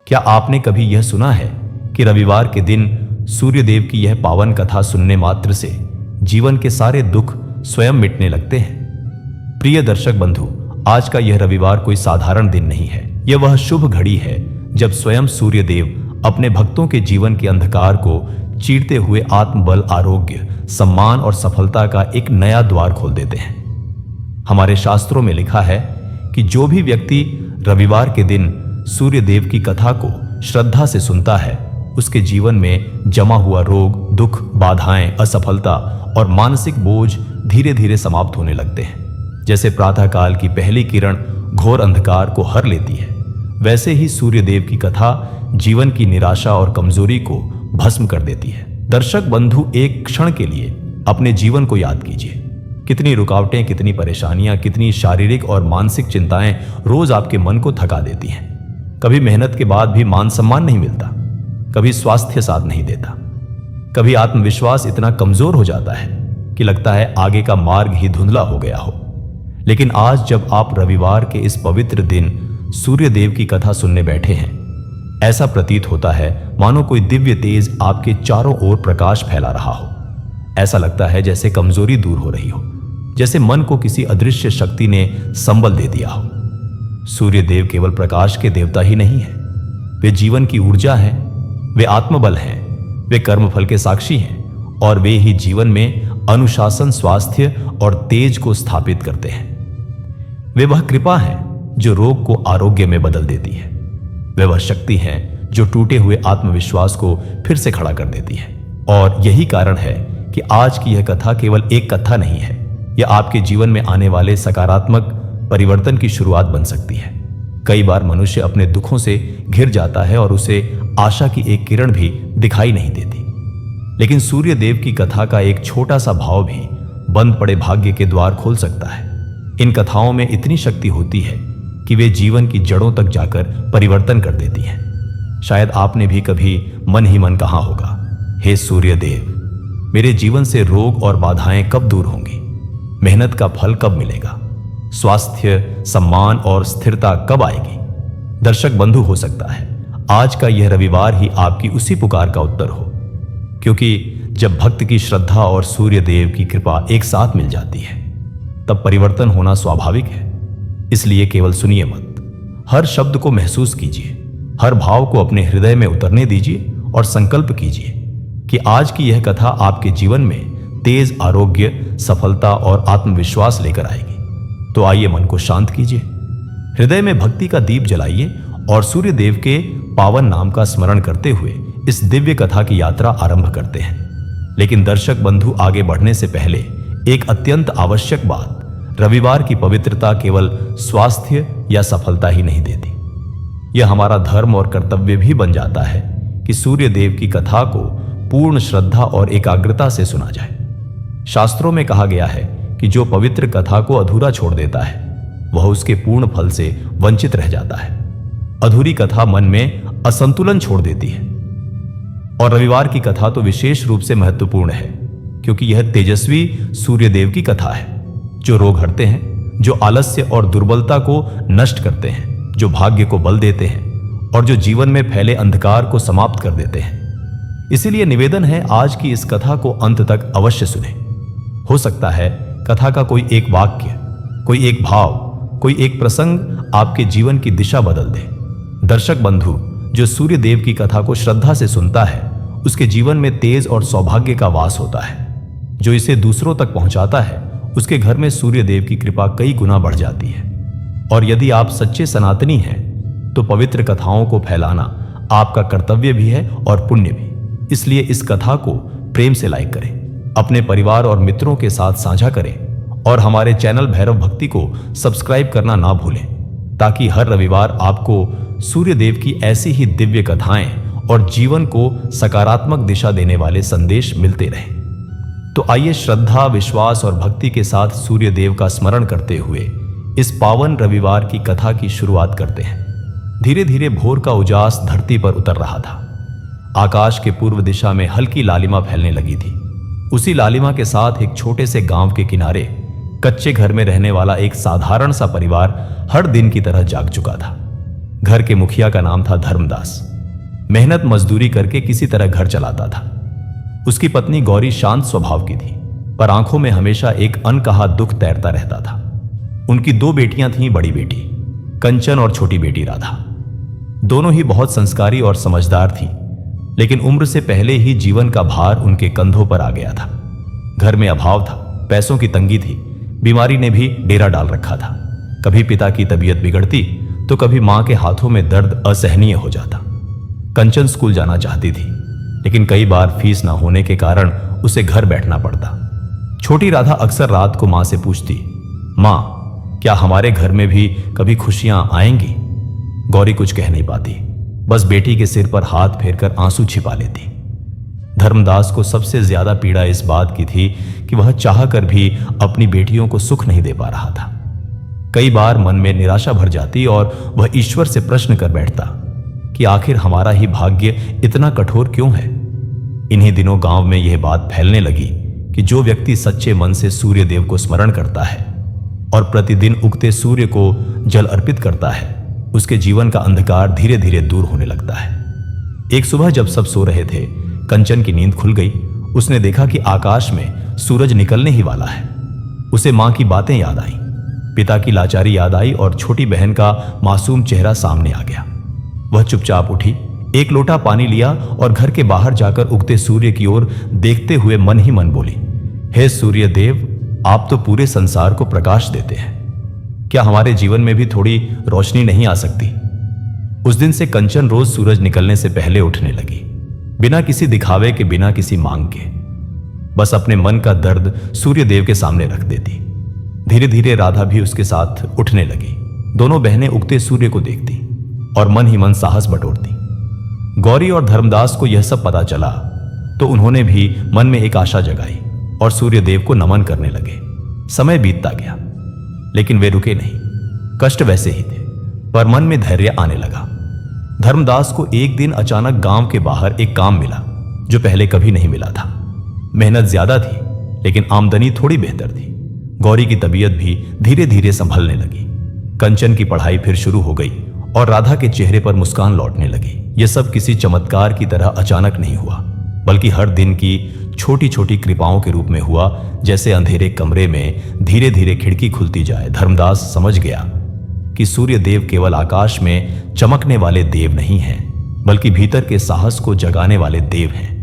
क्या आपने कभी यह सुना है कि रविवार के दिन सूर्यदेव की यह पावन कथा सुनने मात्र से जीवन के सारे दुख स्वयं मिटने लगते हैं? प्रिय दर्शक बंधु, आज का यह रविवार कोई साधारण दिन नहीं है। यह वह शुभ घड़ी है जब स्वयं सूर्यदेव अपने भक्तों के जीवन के अंधकार को चीरते हुए आत्मबल, आरोग्य, सम्मान और सफलता का एक नया द्वार खोल देते हैं। हमारे शास्त्रों में लिखा है कि जो भी व्यक्ति रविवार के दिन सूर्यदेव की कथा को श्रद्धा से सुनता है, उसके जीवन में जमा हुआ रोग, दुख, बाधाएं, असफलता और मानसिक बोझ धीरे धीरे समाप्त होने लगते हैं। जैसे प्रातःकाल की पहली किरण घोर अंधकार को हर लेती है, वैसे ही सूर्यदेव की कथा जीवन की निराशा और कमजोरी को भस्म कर देती है। दर्शक बंधु, एक क्षण के लिए अपने जीवन को याद कीजिए। कितनी रुकावटें, कितनी परेशानियां, कितनी शारीरिक और मानसिक चिंताएं रोज आपके मन को थका देती हैं। कभी मेहनत के बाद भी मान सम्मान नहीं मिलता, कभी स्वास्थ्य साथ नहीं देता, कभी आत्मविश्वास इतना कमजोर हो जाता है कि लगता है आगे का मार्ग ही धुंधला हो गया हो। लेकिन आज जब आप रविवार के इस पवित्र दिन सूर्यदेव की कथा सुनने बैठे हैं, ऐसा प्रतीत होता है मानो कोई दिव्य तेज आपके चारों ओर प्रकाश फैला रहा हो। ऐसा लगता है जैसे कमजोरी दूर हो रही हो, जैसे मन को किसी अदृश्य शक्ति ने संबल दे दिया हो। सूर्यदेव केवल प्रकाश के देवता ही नहीं है, वे जीवन की ऊर्जा हैं, वे आत्मबल हैं, वे कर्मफल के साक्षी हैं और वे ही जीवन में अनुशासन, स्वास्थ्य और तेज को स्थापित करते हैं। वे वह कृपा है जो रोग को आरोग्य में बदल देती है। वे वह शक्ति है जो टूटे हुए आत्मविश्वास को फिर से खड़ा कर देती है। और यही कारण है कि आज की यह कथा केवल एक कथा नहीं है, यह आपके जीवन में आने वाले सकारात्मक परिवर्तन की शुरुआत बन सकती है। कई बार मनुष्य अपने दुखों से घिर जाता है और उसे आशा की एक किरण भी दिखाई नहीं देती, लेकिन सूर्यदेव की कथा का एक छोटा सा भाव भी बंद पड़े भाग्य के द्वार खोल सकता है। इन कथाओं में इतनी शक्ति होती है कि वे जीवन की जड़ों तक जाकर परिवर्तन कर देती हैं। शायद आपने भी कभी मन ही मन कहा होगा, हे सूर्यदेव, मेरे जीवन से रोग और बाधाएं कब दूर होंगी? मेहनत का फल कब मिलेगा? स्वास्थ्य, सम्मान और स्थिरता कब आएगी? दर्शक बंधु, हो सकता है आज का यह रविवार ही आपकी उसी पुकार का उत्तर हो, क्योंकि जब भक्त की श्रद्धा और सूर्यदेव की कृपा एक साथ मिल जाती है, तब परिवर्तन होना स्वाभाविक है। इसलिए केवल सुनिए मत, हर शब्द को महसूस कीजिए, हर भाव को अपने हृदय में उतरने दीजिए और संकल्प कीजिए कि आज की यह कथा आपके जीवन में तेज आरोग्य, सफलता और आत्मविश्वास लेकर आएगी। तो आइए मन को शांत कीजिए, हृदय में भक्ति का दीप जलाइए और सूर्यदेव के पावन नाम का स्मरण करते हुए इस दिव्य कथा की यात्रा आरंभ करते हैं। लेकिन दर्शक बंधु, आगे बढ़ने से पहले एक अत्यंत आवश्यक बात, रविवार की पवित्रता केवल स्वास्थ्य या सफलता ही नहीं देती, यह हमारा धर्म और कर्तव्य भी बन जाता है कि सूर्यदेव की कथा को पूर्ण श्रद्धा और एकाग्रता से सुना जाए। शास्त्रों में कहा गया है कि जो पवित्र कथा को अधूरा छोड़ देता है, वह उसके पूर्ण फल से वंचित रह जाता है। अधूरी कथा मन में असंतुलन छोड़ देती है। और रविवार की कथा तो विशेष रूप से महत्वपूर्ण है, क्योंकि यह तेजस्वी सूर्यदेव की कथा है, जो रोग हरते हैं, जो आलस्य और दुर्बलता को नष्ट करते हैं, जो भाग्य को बल देते हैं और जो जीवन में फैले अंधकार को समाप्त कर देते हैं। इसीलिए निवेदन है, आज की इस कथा को अंत तक अवश्य सुने। हो सकता है कथा का कोई एक वाक्य, कोई एक भाव, कोई एक प्रसंग आपके जीवन की दिशा बदल दे। दर्शक बंधु, जो सूर्यदेव की कथा को श्रद्धा से सुनता है, उसके जीवन में तेज और सौभाग्य का वास होता है। जो इसे दूसरों तक पहुंचाता है, उसके घर में सूर्यदेव की कृपा कई गुना बढ़ जाती है। और यदि आप सच्चे सनातनी हैं, तो पवित्र कथाओं को फैलाना आपका कर्तव्य भी है और पुण्य भी। इसलिए इस कथा को प्रेम से लाइक करें, अपने परिवार और मित्रों के साथ साझा करें और हमारे चैनल भैरव भक्ति को सब्सक्राइब करना ना भूलें, ताकि हर रविवार आपको सूर्यदेव की ऐसी ही दिव्य कथाएं और जीवन को सकारात्मक दिशा देने वाले संदेश मिलते रहें। तो आइए श्रद्धा, विश्वास और भक्ति के साथ सूर्यदेव का स्मरण करते हुए इस पावन रविवार की कथा की शुरुआत करते हैं। धीरे धीरे भोर का उजास धरती पर उतर रहा था। आकाश के पूर्व दिशा में हल्की लालिमा फैलने लगी थी। उसी लालिमा के साथ एक छोटे से गांव के किनारे कच्चे घर में रहने वाला एक साधारण सा परिवार हर दिन की तरह जाग चुका था। घर के मुखिया का नाम था धर्मदास। मेहनत मजदूरी करके किसी तरह घर चलाता था। उसकी पत्नी गौरी शांत स्वभाव की थी, पर आंखों में हमेशा एक अनकहा दुख तैरता रहता था। उनकी 2 बेटियां थीं, बड़ी बेटी कंचन और छोटी बेटी राधा। दोनों ही बहुत संस्कारी और समझदार थीं, लेकिन उम्र से पहले ही जीवन का भार उनके कंधों पर आ गया था। घर में अभाव था, पैसों की तंगी थी, बीमारी ने भी डेरा डाल रखा था। कभी पिता की तबीयत बिगड़ती तो कभी मां के हाथों में दर्द असहनीय हो जाता। कंचन स्कूल जाना चाहती थी, लेकिन कई बार फीस ना होने के कारण उसे घर बैठना पड़ता। छोटी राधा अक्सर रात को मां से पूछती, मां, क्या हमारे घर में भी कभी खुशियां आएंगी? गौरी कुछ कह नहीं पाती, बस बेटी के सिर पर हाथ फेरकर आंसू छिपा लेती। धर्मदास को सबसे ज्यादा पीड़ा इस बात की थी कि वह चाहकर भी अपनी बेटियों को सुख नहीं दे पा रहा था। कई बार मन में निराशा भर जाती और वह ईश्वर से प्रश्न कर बैठता कि आखिर हमारा ही भाग्य इतना कठोर क्यों है। इन्हीं दिनों गांव में यह बात फैलने लगी कि जो व्यक्ति सच्चे मन से सूर्य देव को स्मरण करता है और प्रतिदिन उगते सूर्य को जल अर्पित करता है, उसके जीवन का अंधकार धीरे धीरे दूर होने लगता है। एक सुबह जब सब सो रहे थे, कंचन की नींद खुल गई। उसने देखा कि आकाश में सूरज निकलने ही वाला है। उसे मां की बातें याद आईं, पिता की लाचारी याद आई और छोटी बहन का मासूम चेहरा सामने आ गया। वह चुपचाप उठी, एक लोटा पानी लिया और घर के बाहर जाकर उगते सूर्य की ओर देखते हुए मन ही मन बोली, हे सूर्य देव, आप तो पूरे संसार को प्रकाश देते हैं, क्या हमारे जीवन में भी थोड़ी रोशनी नहीं आ सकती? उस दिन से कंचन रोज सूरज निकलने से पहले उठने लगी, बिना किसी दिखावे के, बिना किसी मांग के। बस अपने मन का दर्द सूर्य देव के सामने रख देती। धीरे धीरे राधा भी उसके साथ उठने लगी। दोनों बहनें उगते सूर्य को देखती और मन ही मन साहस बटोरती। गौरी और धर्मदास को यह सब पता चला तो उन्होंने भी मन में एक आशा जगाई और सूर्य देव को नमन करने लगे। समय बीतता गया, लेकिन वे रुके नहीं। कष्ट वैसे ही थे, पर मन में धैर्य आने लगा। धर्मदास को एक दिन अचानक गांव के बाहर एक काम मिला जो पहले कभी नहीं मिला था। मेहनत ज्यादा थी, लेकिन आमदनी थोड़ी बेहतर थी। गौरी की तबीयत भी धीरे धीरे संभलने लगी। कंचन की पढ़ाई फिर शुरू हो गई और राधा के चेहरे पर मुस्कान लौटने लगी। यह सब किसी चमत्कार की तरह अचानक नहीं हुआ, बल्कि हर दिन की छोटी छोटी कृपाओं के रूप में हुआ, जैसे अंधेरे कमरे में धीरे धीरे खिड़की खुलती जाए। धर्मदास समझ गया कि सूर्य देव केवल आकाश में चमकने वाले देव नहीं हैं, बल्कि भीतर के साहस को जगाने वाले देव हैं।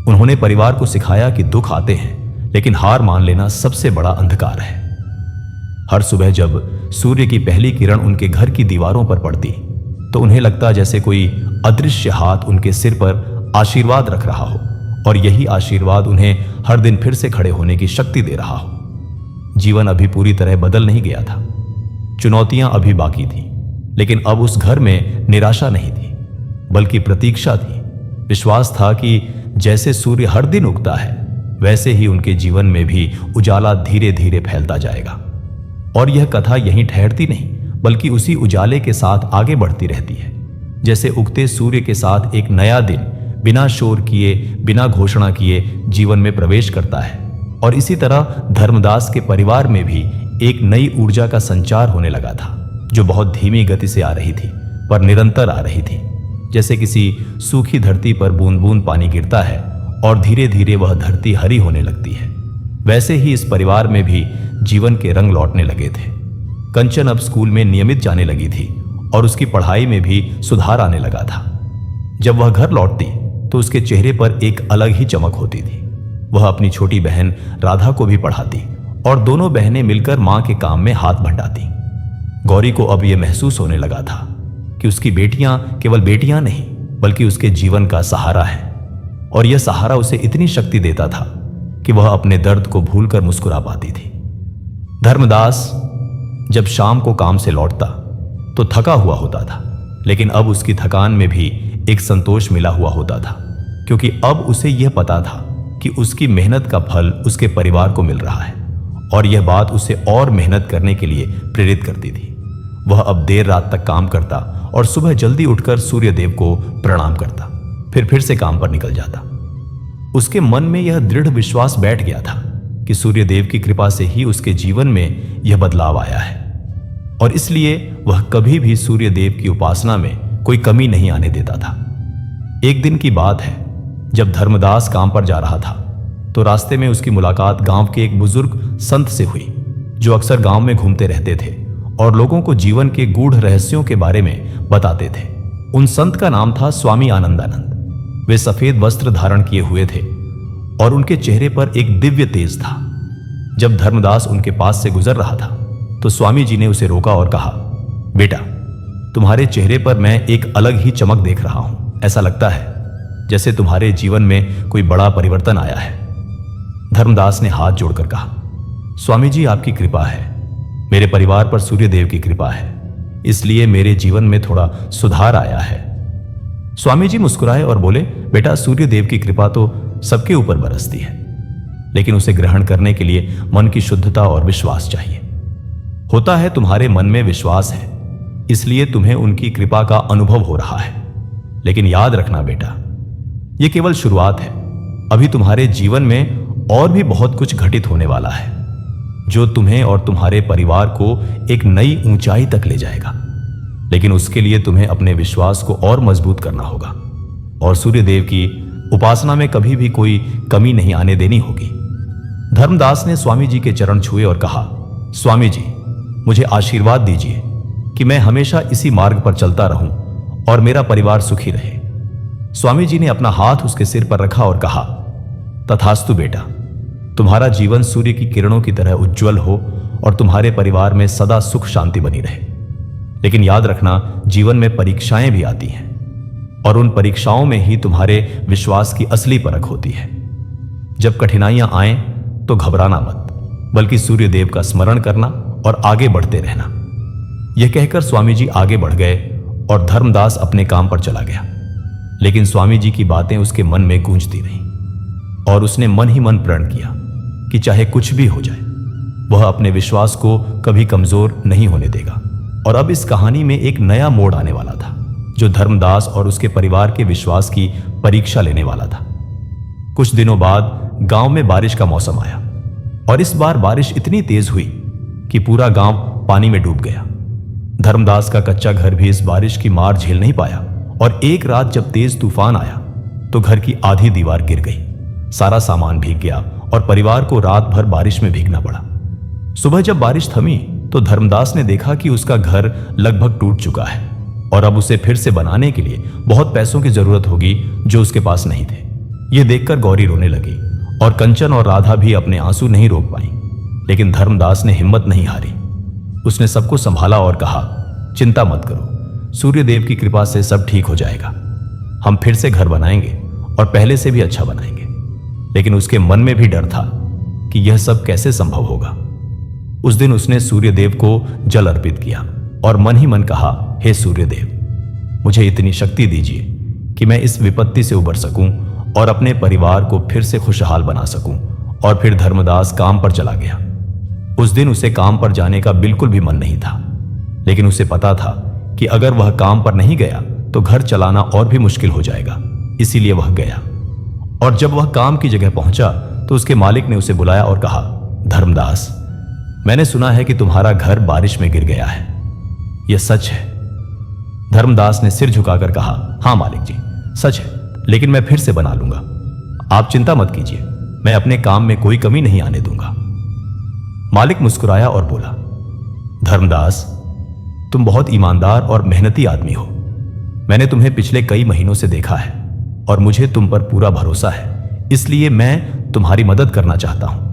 उन्होंने परिवार को सिखाया कि दुख आते हैं, लेकिन हार मान लेना सबसे बड़ा अंधकार है। हर सुबह जब सूर्य की पहली किरण उनके घर की दीवारों पर पड़ती तो उन्हें लगता जैसे कोई अदृश्य हाथ उनके सिर पर आशीर्वाद रख रहा हो, और यही आशीर्वाद उन्हें हर दिन फिर से खड़े होने की शक्ति दे रहा हो। जीवन अभी पूरी तरह बदल नहीं गया था, चुनौतियां अभी बाकी थी, लेकिन अब उस घर में निराशा नहीं थी, बल्कि प्रतीक्षा थी। विश्वास था कि जैसे सूर्य हर दिन उगता है, वैसे ही उनके जीवन में भी उजाला धीरे धीरे फैलता जाएगा। और यह कथा यहीं ठहरती नहीं, बल्कि उसी उजाले के साथ आगे बढ़ती रहती है। जैसे उगते सूर्य के साथ एक नया दिन बिना शोर किए, बिना घोषणा किए जीवन में प्रवेश करता है। और इसी तरह धर्मदास के परिवार में भी एक नई ऊर्जा का संचार होने लगा था, जो बहुत धीमी गति से आ रही थी, पर निरंतर आ रही थी। जैसे किसी सूखी धरती पर बूंद बूंद पानी गिरता है और धीरे धीरे वह धरती हरी होने लगती है, वैसे ही इस परिवार में भी जीवन के रंग लौटने लगे थे। कंचन अब स्कूल में नियमित जाने लगी थी और उसकी पढ़ाई में भी सुधार आने लगा था। जब वह घर लौटती तो उसके चेहरे पर एक अलग ही चमक होती थी। वह अपनी छोटी बहन राधा को भी पढ़ाती और दोनों बहनें मिलकर मां के काम में हाथ बंटाती। गौरी को अब यह महसूस होने लगा था कि उसकी बेटियां केवल बेटियां नहीं, बल्कि उसके जीवन का सहारा है, और यह सहारा उसे इतनी शक्ति देता था कि वह अपने दर्द को भूलकर मुस्कुरा पाती थी। धर्मदास जब शाम को काम से लौटता तो थका हुआ होता था, लेकिन अब उसकी थकान में भी एक संतोष मिला हुआ होता था, क्योंकि अब उसे यह पता था कि उसकी मेहनत का फल उसके परिवार को मिल रहा है, और यह बात उसे और मेहनत करने के लिए प्रेरित करती थी। वह अब देर रात तक काम करता और सुबह जल्दी उठकर सूर्य देव को प्रणाम करता, फिर से काम पर निकल जाता। उसके मन में यह दृढ़ विश्वास बैठ गया था कि सूर्य देव की कृपा से ही उसके जीवन में यह बदलाव आया है। और इसलिए वह कभी भी सूर्य देव की उपासना में कोई कमी नहीं आने देता था। एक दिन की बात है, जब धर्मदास काम पर जा रहा था तो रास्ते में उसकी मुलाकात गांव के एक बुजुर्ग संत से हुई, जो अक्सर गांव में घूमते रहते थे और लोगों को जीवन के गूढ़ रहस्यों के बारे में बताते थे। उन संत का नाम था स्वामी आनंदानंद। वे सफेद वस्त्र धारण किए हुए थे और उनके चेहरे पर एक दिव्य तेज था। जब धर्मदास उनके पास से गुजर रहा था तो स्वामी जी ने उसे रोका और कहा, बेटा, तुम्हारे चेहरे पर मैं एक अलग ही चमक देख रहा हूं। ऐसा लगता है जैसे तुम्हारे जीवन में कोई बड़ा परिवर्तन आया है। धर्मदास ने हाथ जोड़कर कहा, स्वामी जी, आपकी कृपा है। मेरे परिवार पर सूर्यदेव की कृपा है, इसलिए मेरे जीवन में थोड़ा सुधार आया है। स्वामी जी मुस्कुराए और बोले, बेटा, सूर्यदेव की कृपा तो सबके ऊपर बरसती है, लेकिन उसे ग्रहण करने के लिए मन की शुद्धता और विश्वास चाहिए। होता है तुम्हारे मन में विश्वास है, इसलिए तुम्हें उनकी कृपा का अनुभव हो रहा है। लेकिन याद रखना बेटा, यह केवल शुरुआत है। अभी तुम्हारे जीवन में और भी बहुत कुछ घटित होने वाला है, जो तुम्हें और तुम्हारे परिवार को एक नई ऊंचाई तक ले जाएगा। लेकिन उसके लिए तुम्हें अपने विश्वास को और मजबूत करना होगा और सूर्यदेव की उपासना में कभी भी कोई कमी नहीं आने देनी होगी। धर्मदास ने स्वामी जी के चरण छुए और कहा, स्वामी जी, मुझे आशीर्वाद दीजिए कि मैं हमेशा इसी मार्ग पर चलता रहूं और मेरा परिवार सुखी रहे। स्वामी जी ने अपना हाथ उसके सिर पर रखा और कहा, तथास्तु बेटा, तुम्हारा जीवन सूर्य की किरणों की तरह उज्जवल हो और तुम्हारे परिवार में सदा सुख शांति बनी रहे। लेकिन याद रखना, जीवन में परीक्षाएं भी आती हैं और उन परीक्षाओं में ही तुम्हारे विश्वास की असली परख होती है। जब कठिनाइयां आएं तो घबराना मत, बल्कि सूर्यदेव का स्मरण करना और आगे बढ़ते रहना। यह कहकर स्वामी जी आगे बढ़ गए और धर्मदास अपने काम पर चला गया। लेकिन स्वामी जी की बातें उसके मन में गूंजती रहीं और उसने मन ही मन प्रण किया कि चाहे कुछ भी हो जाए, वह अपने विश्वास को कभी कमजोर नहीं होने देगा। और अब इस कहानी में एक नया मोड़ आने वाला था, जो धर्मदास और उसके परिवार के विश्वास की परीक्षा लेने वाला था। कुछ दिनों बाद गांव में बारिश का मौसम आया और इस बार बारिश इतनी तेज हुई कि पूरा गांव पानी में डूब गया। धर्मदास का कच्चा घर भी इस बारिश की मार झेल नहीं पाया और एक रात जब तेज तूफान आया तो घर की आधी दीवार गिर गई। सारा सामान भीग गया और परिवार को रात भर बारिश में भीगना पड़ा। सुबह जब बारिश थमी तो धर्मदास ने देखा कि उसका घर लगभग टूट चुका है और अब उसे फिर से बनाने के लिए बहुत पैसों की जरूरत होगी, जो उसके पास नहीं थे। यह देखकर गौरी रोने लगी और कंचन और राधा भी अपने आंसू नहीं रोक पाई। लेकिन धर्मदास ने हिम्मत नहीं हारी। उसने सबको संभाला और कहा, चिंता मत करो, सूर्यदेव की कृपा से सब ठीक हो जाएगा। हम फिर से घर बनाएंगे और पहले से भी अच्छा बनाएंगे। लेकिन उसके मन में भी डर था कि यह सब कैसे संभव होगा। उस दिन उसने सूर्यदेव को जल अर्पित किया और मन ही मन कहा, हे सूर्यदेव, मुझे इतनी शक्ति दीजिए कि मैं इस विपत्ति से उबर सकूं और अपने परिवार को फिर से खुशहाल बना सकूं। और फिर धर्मदास काम पर चला गया। उस दिन उसे काम पर जाने का बिल्कुल भी मन नहीं था, लेकिन उसे पता था कि अगर वह काम पर नहीं गया तो घर चलाना और भी मुश्किल हो जाएगा। इसीलिए वह गया और जब वह काम की जगह पहुंचा तो उसके मालिक ने उसे बुलाया और कहा, धर्मदास, मैंने सुना है कि तुम्हारा घर बारिश में गिर गया है, यह सच है? धर्मदास ने सिर झुकाकर कहा, हां मालिक जी, सच है, लेकिन मैं फिर से बना लूंगा। आप चिंता मत कीजिए, मैं अपने काम में कोई कमी नहीं आने दूंगा। मालिक मुस्कुराया और बोला, धर्मदास, तुम बहुत ईमानदार और मेहनती आदमी हो। मैंने तुम्हें पिछले कई महीनों से देखा है और मुझे तुम पर पूरा भरोसा है, इसलिए मैं तुम्हारी मदद करना चाहता हूं।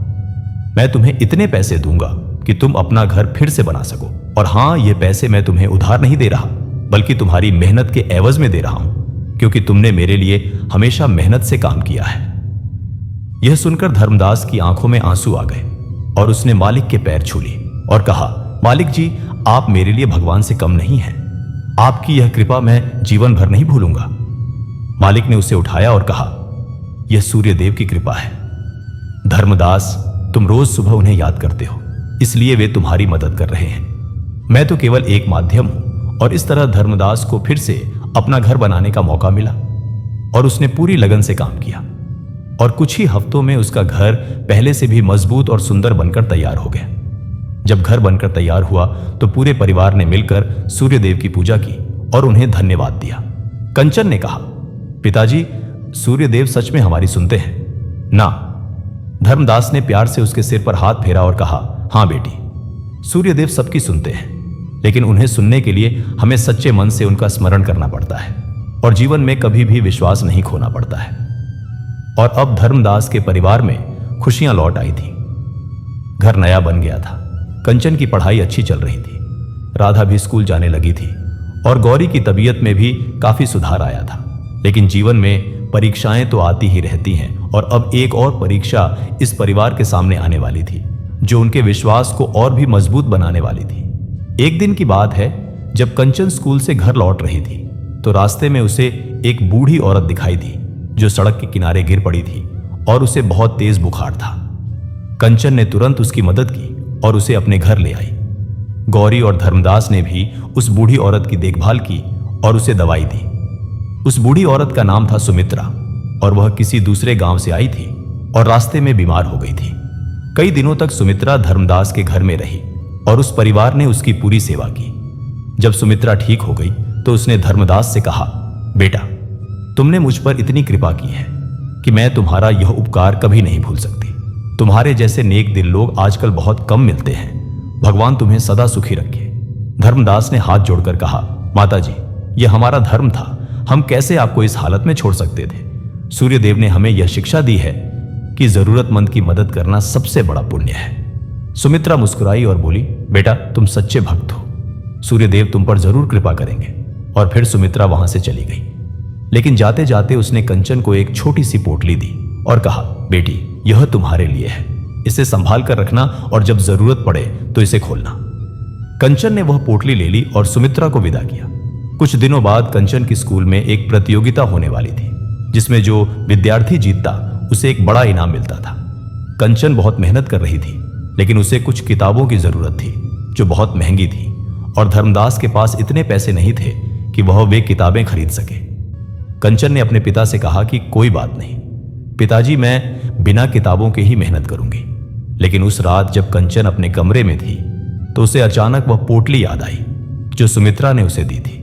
मैं तुम्हें इतने पैसे दूंगा कि तुम अपना घर फिर से बना सको। और हां, ये पैसे मैं तुम्हें उधार नहीं दे रहा, बल्कि तुम्हारी मेहनत के एवज में दे रहा हूं, क्योंकि तुमने मेरे लिए हमेशा मेहनत से काम किया है। यह सुनकर धर्मदास की आंखों में आंसू आ गए और उसने मालिक के पैर छू लिए और कहा, मालिक जी, आप मेरे लिए भगवान से कम नहीं हैं। आपकी यह कृपा मैं जीवन भर नहीं भूलूंगा। मालिक ने उसे उठाया और कहा, यह सूर्यदेव की कृपा है। धर्मदास, तुम रोज सुबह उन्हें याद करते हो, इसलिए वे तुम्हारी मदद कर रहे हैं। मैं तो केवल एक माध्यम हूं। और इस तरह धर्मदास को फिर से अपना घर बनाने का मौका मिला और उसने पूरी लगन से काम किया और कुछ ही हफ्तों में उसका घर पहले से भी मजबूत और सुंदर बनकर तैयार हो गया। जब घर बनकर तैयार हुआ तो पूरे परिवार ने मिलकर सूर्यदेव की पूजा की और उन्हें धन्यवाद दिया। कंचन ने कहा, पिताजी, सूर्यदेव सच में हमारी सुनते हैं ना? धर्मदास ने प्यार से उसके सिर पर हाथ फेरा और कहा, हाँ बेटी, सूर्यदेव सबकी सुनते हैं, लेकिन उन्हें सुनने के लिए हमें सच्चे मन से उनका स्मरण करना पड़ता है और जीवन में कभी भी विश्वास नहीं खोना पड़ता है। और अब धर्मदास के परिवार में खुशियां लौट आई थी। घर नया बन गया था, कंचन की पढ़ाई अच्छी चल रही थी, राधा भी स्कूल जाने लगी थी और गौरी की तबीयत में भी काफी सुधार आया था। लेकिन जीवन में परीक्षाएं तो आती ही रहती हैं और अब एक और परीक्षा इस परिवार के सामने आने वाली थी, जो उनके विश्वास को और भी मजबूत बनाने वाली थी। एक दिन की बात है, जब कंचन स्कूल से घर लौट रही थी तो रास्ते में उसे एक बूढ़ी औरत दिखाई दी जो सड़क के किनारे गिर पड़ी थी और उसे बहुत तेज बुखार था। कंचन ने तुरंत उसकी मदद की और उसे अपने घर ले आई। गौरी और धर्मदास ने भी उस बूढ़ी औरत की देखभाल की और उसे दवाई दी। उस बूढ़ी औरत का नाम था सुमित्रा और वह किसी दूसरे गांव से आई थी और रास्ते में बीमार हो गई थी। कई दिनों तक सुमित्रा धर्मदास के घर में रही और उस परिवार ने उसकी पूरी सेवा की। जब सुमित्रा ठीक हो गई तो उसने धर्मदास से कहा, बेटा, तुमने मुझ पर इतनी कृपा की है कि मैं तुम्हारा यह उपकार कभी नहीं भूल सकती। तुम्हारे जैसे नेक दिल लोग आजकल बहुत कम मिलते हैं। भगवान तुम्हें सदा सुखी रखे। धर्मदास ने हाथ जोड़कर कहा, माताजी, यह हमारा धर्म था, हम कैसे आपको इस हालत में छोड़ सकते थे। सूर्यदेव ने हमें यह शिक्षा दी है कि जरूरतमंद की मदद करना सबसे बड़ा पुण्य है। सुमित्रा मुस्कुराई और बोली, बेटा, तुम सच्चे भक्त हो, सूर्यदेव तुम पर जरूर कृपा करेंगे। और फिर सुमित्रा वहां से चली गई। लेकिन जाते जाते उसने कंचन को एक छोटी सी पोटली दी और कहा, बेटी, यह तुम्हारे लिए है, इसे संभाल कर रखना और जब जरूरत पड़े तो इसे खोलना। कंचन ने वह पोटली ले ली और सुमित्रा को विदा किया। कुछ दिनों बाद कंचन की स्कूल में एक प्रतियोगिता होने वाली थी, जिसमें जो विद्यार्थी जीतता उसे एक बड़ा इनाम मिलता था। कंचन बहुत मेहनत कर रही थी, लेकिन उसे कुछ किताबों की जरूरत थी जो बहुत महंगी थी और धर्मदास के पास इतने पैसे नहीं थे कि वह वे किताबें खरीद सके। कंचन ने अपने पिता से कहा कि कोई बात नहीं पिताजी, मैं बिना किताबों के ही मेहनत करूंगी। लेकिन उस रात जब कंचन अपने कमरे में थी तो उसे अचानक वह पोटली याद आई जो सुमित्रा ने उसे दी थी।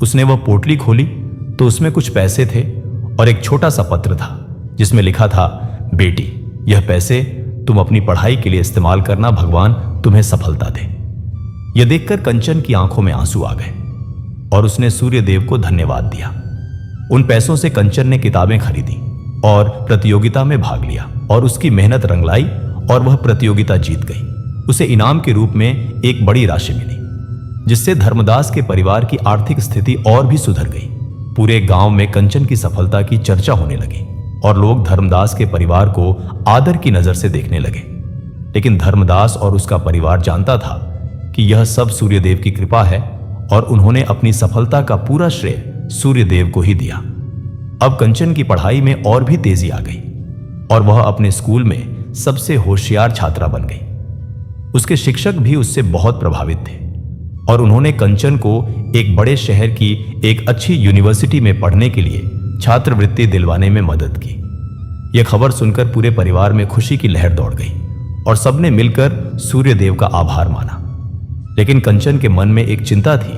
उसने वह पोटली खोली तो उसमें कुछ पैसे थे और एक छोटा सा पत्र था जिसमें लिखा था, बेटी, यह पैसे तुम अपनी पढ़ाई के लिए इस्तेमाल करना, भगवान तुम्हें सफलता दे। यह देखकर कंचन की आंखों में आंसू आ गए और उसने सूर्यदेव को धन्यवाद दिया। उन पैसों से कंचन ने किताबें खरीदी और प्रतियोगिता में भाग लिया और उसकी मेहनत रंग लाई और वह प्रतियोगिता जीत गई। उसे इनाम के रूप में एक बड़ी राशि मिली, जिससे धर्मदास के परिवार की आर्थिक स्थिति और भी सुधर गई। पूरे गांव में कंचन की सफलता की चर्चा होने लगी और लोग धर्मदास के परिवार को आदर की नजर से देखने लगे। लेकिन धर्मदास और उसका परिवार जानता था कि यह सब सूर्यदेव की कृपा है और उन्होंने अपनी सफलता का पूरा श्रेय सूर्यदेव को ही दिया। अब कंचन की पढ़ाई में और भी तेजी आ गई और वह अपने स्कूल में सबसे होशियार छात्रा बन गई। उसके शिक्षक भी उससे बहुत प्रभावित थे और उन्होंने कंचन को एक बड़े शहर की एक अच्छी यूनिवर्सिटी में पढ़ने के लिए छात्रवृत्ति दिलवाने में मदद की। यह खबर सुनकर पूरे परिवार में खुशी की लहर दौड़ गई और सबने मिलकर सूर्यदेव का आभार माना। लेकिन कंचन के मन में एक चिंता थी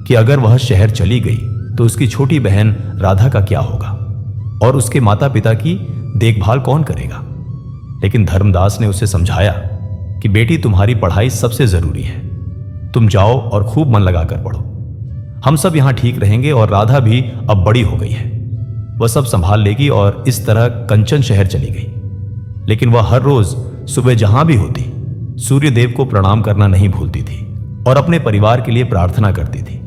कि अगर वह शहर चली गई तो उसकी छोटी बहन राधा का क्या होगा और उसके माता पिता की देखभाल कौन करेगा। लेकिन धर्मदास ने उसे समझाया कि बेटी, तुम्हारी पढ़ाई सबसे जरूरी है, तुम जाओ और खूब मन लगाकर पढ़ो। हम सब यहां ठीक रहेंगे और राधा भी अब बड़ी हो गई है, वह सब संभाल लेगी। और इस तरह कंचन शहर चली गई। लेकिन वह हर रोज सुबह जहां भी होती सूर्यदेव को प्रणाम करना नहीं भूलती थी और अपने परिवार के लिए प्रार्थना करती थी।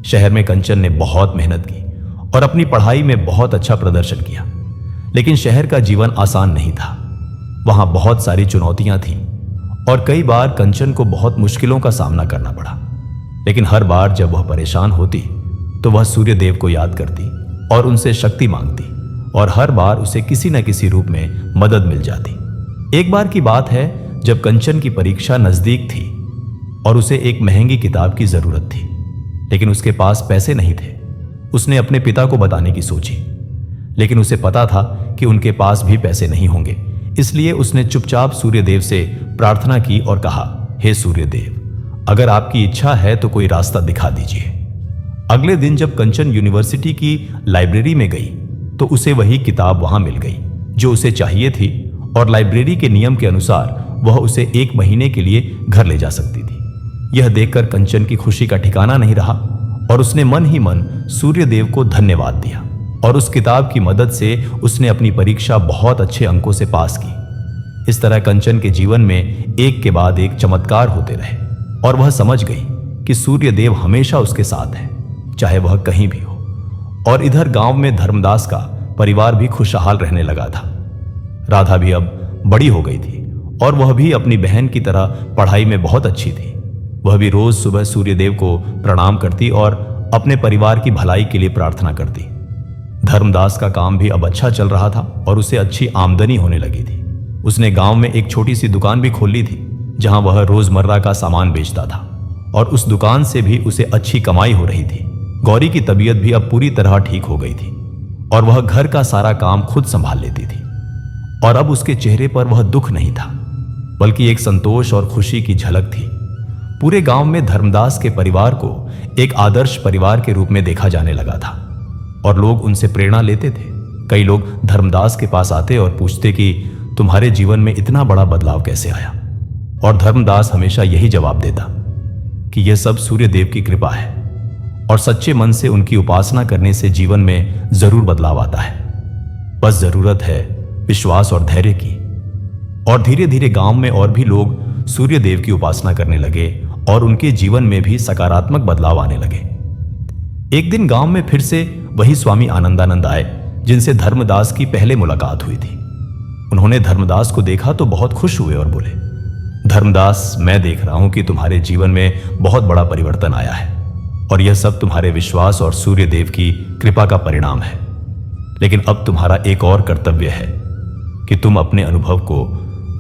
शहर में कंचन ने बहुत मेहनत की और अपनी पढ़ाई में बहुत अच्छा प्रदर्शन किया। लेकिन शहर का जीवन आसान नहीं था, वहां बहुत सारी चुनौतियां थीं और कई बार कंचन को बहुत मुश्किलों का सामना करना पड़ा। लेकिन हर बार जब वह परेशान होती तो वह सूर्यदेव को याद करती और उनसे शक्ति मांगती और हर बार उसे किसी न किसी रूप में मदद मिल जाती। एक बार की बात है जब कंचन की परीक्षा नजदीक थी और उसे एक महंगी किताब की जरूरत थी, लेकिन उसके पास पैसे नहीं थे। उसने अपने पिता को बताने की सोची, लेकिन उसे पता था कि उनके पास भी पैसे नहीं होंगे। इसलिए उसने चुपचाप सूर्यदेव से प्रार्थना की और कहा, हे सूर्यदेव, अगर आपकी इच्छा है तो कोई रास्ता दिखा दीजिए। अगले दिन जब कंचन यूनिवर्सिटी की लाइब्रेरी में गई तो उसे वही किताब वहां मिल गई जो उसे चाहिए थी, और लाइब्रेरी के नियम के अनुसार वह उसे 1 महीने के लिए घर ले जा सकती थी। यह देखकर कंचन की खुशी का ठिकाना नहीं रहा और उसने मन ही मन सूर्यदेव को धन्यवाद दिया, और उस किताब की मदद से उसने अपनी परीक्षा बहुत अच्छे अंकों से पास की। इस तरह कंचन के जीवन में एक के बाद एक चमत्कार होते रहे और वह समझ गई कि सूर्यदेव हमेशा उसके साथ है, चाहे वह कहीं भी हो। और इधर गांव में धर्मदास का परिवार भी खुशहाल रहने लगा था। राधा भी अब बड़ी हो गई थी और वह भी अपनी बहन की तरह पढ़ाई में बहुत अच्छी थी। वह भी रोज सुबह सूर्यदेव को प्रणाम करती और अपने परिवार की भलाई के लिए प्रार्थना करती। धर्मदास का काम भी अब अच्छा चल रहा था और उसे अच्छी आमदनी होने लगी थी। उसने गांव में एक छोटी सी दुकान भी खोल ली थी जहां वह रोजमर्रा का सामान बेचता था, और उस दुकान से भी उसे अच्छी कमाई हो रही थी। गौरी की तबीयत भी अब पूरी तरह ठीक हो गई थी और वह घर का सारा काम खुद संभाल लेती थी, और अब उसके चेहरे पर वह दुख नहीं था बल्कि एक संतोष और खुशी की झलक थी। पूरे गांव में धर्मदास के परिवार को एक आदर्श परिवार के रूप में देखा जाने लगा था और लोग उनसे प्रेरणा लेते थे। कई लोग धर्मदास के पास आते और पूछते कि तुम्हारे जीवन में इतना बड़ा बदलाव कैसे आया, और धर्मदास हमेशा यही जवाब देता कि यह सब सूर्यदेव की कृपा है और सच्चे मन से उनकी उपासना करने से जीवन में जरूर बदलाव आता है। बस जरूरत है विश्वास और धैर्य की। और धीरे धीरे गांव में और भी लोग सूर्यदेव की उपासना करने लगे और उनके जीवन में भी सकारात्मक बदलाव आने लगे। एक दिन गांव में फिर से वही स्वामी आनंदानंद आए जिनसे धर्मदास की पहले मुलाकात हुई थी। उन्होंने धर्मदास को देखा तो बहुत खुश हुए और बोले, धर्मदास, मैं देख रहा हूं कि तुम्हारे जीवन में बहुत बड़ा परिवर्तन आया है और यह सब तुम्हारे विश्वास और सूर्यदेव की कृपा का परिणाम है। लेकिन अब तुम्हारा एक और कर्तव्य है कि तुम अपने अनुभव को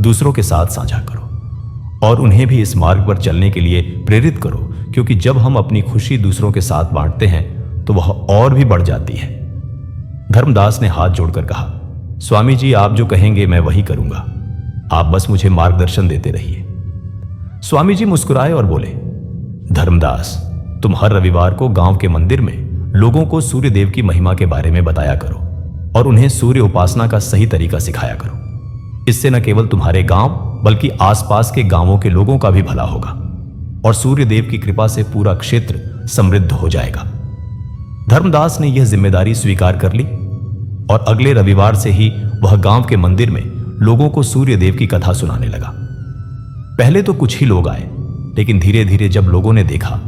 दूसरों के साथ साझा करो और उन्हें भी इस मार्ग पर चलने के लिए प्रेरित करो, क्योंकि जब हम अपनी खुशी दूसरों के साथ बांटते हैं तो वह और भी बढ़ जाती है। धर्मदास ने हाथ जोड़कर कहा, स्वामी जी, आप जो कहेंगे मैं वही करूंगा, आप बस मुझे मार्गदर्शन देते रहिए। स्वामी जी मुस्कुराए और बोले, धर्मदास, तुम हर रविवार को गांव के मंदिर में लोगों को सूर्यदेव की महिमा के बारे में बताया करो और उन्हें सूर्य उपासना का सही तरीका सिखाया करो। इससे न केवल तुम्हारे गांव बल्कि आसपास के गांवों के लोगों का भी भला होगा और सूर्यदेव की कृपा से पूरा क्षेत्र समृद्ध हो जाएगा। धर्मदास ने यह जिम्मेदारी स्वीकार कर ली और अगले रविवार से ही वह गांव के मंदिर में लोगों को सूर्यदेव की कथा सुनाने लगा। पहले तो कुछ ही लोग आए, लेकिन धीरे धीरे जब लोगों ने देखा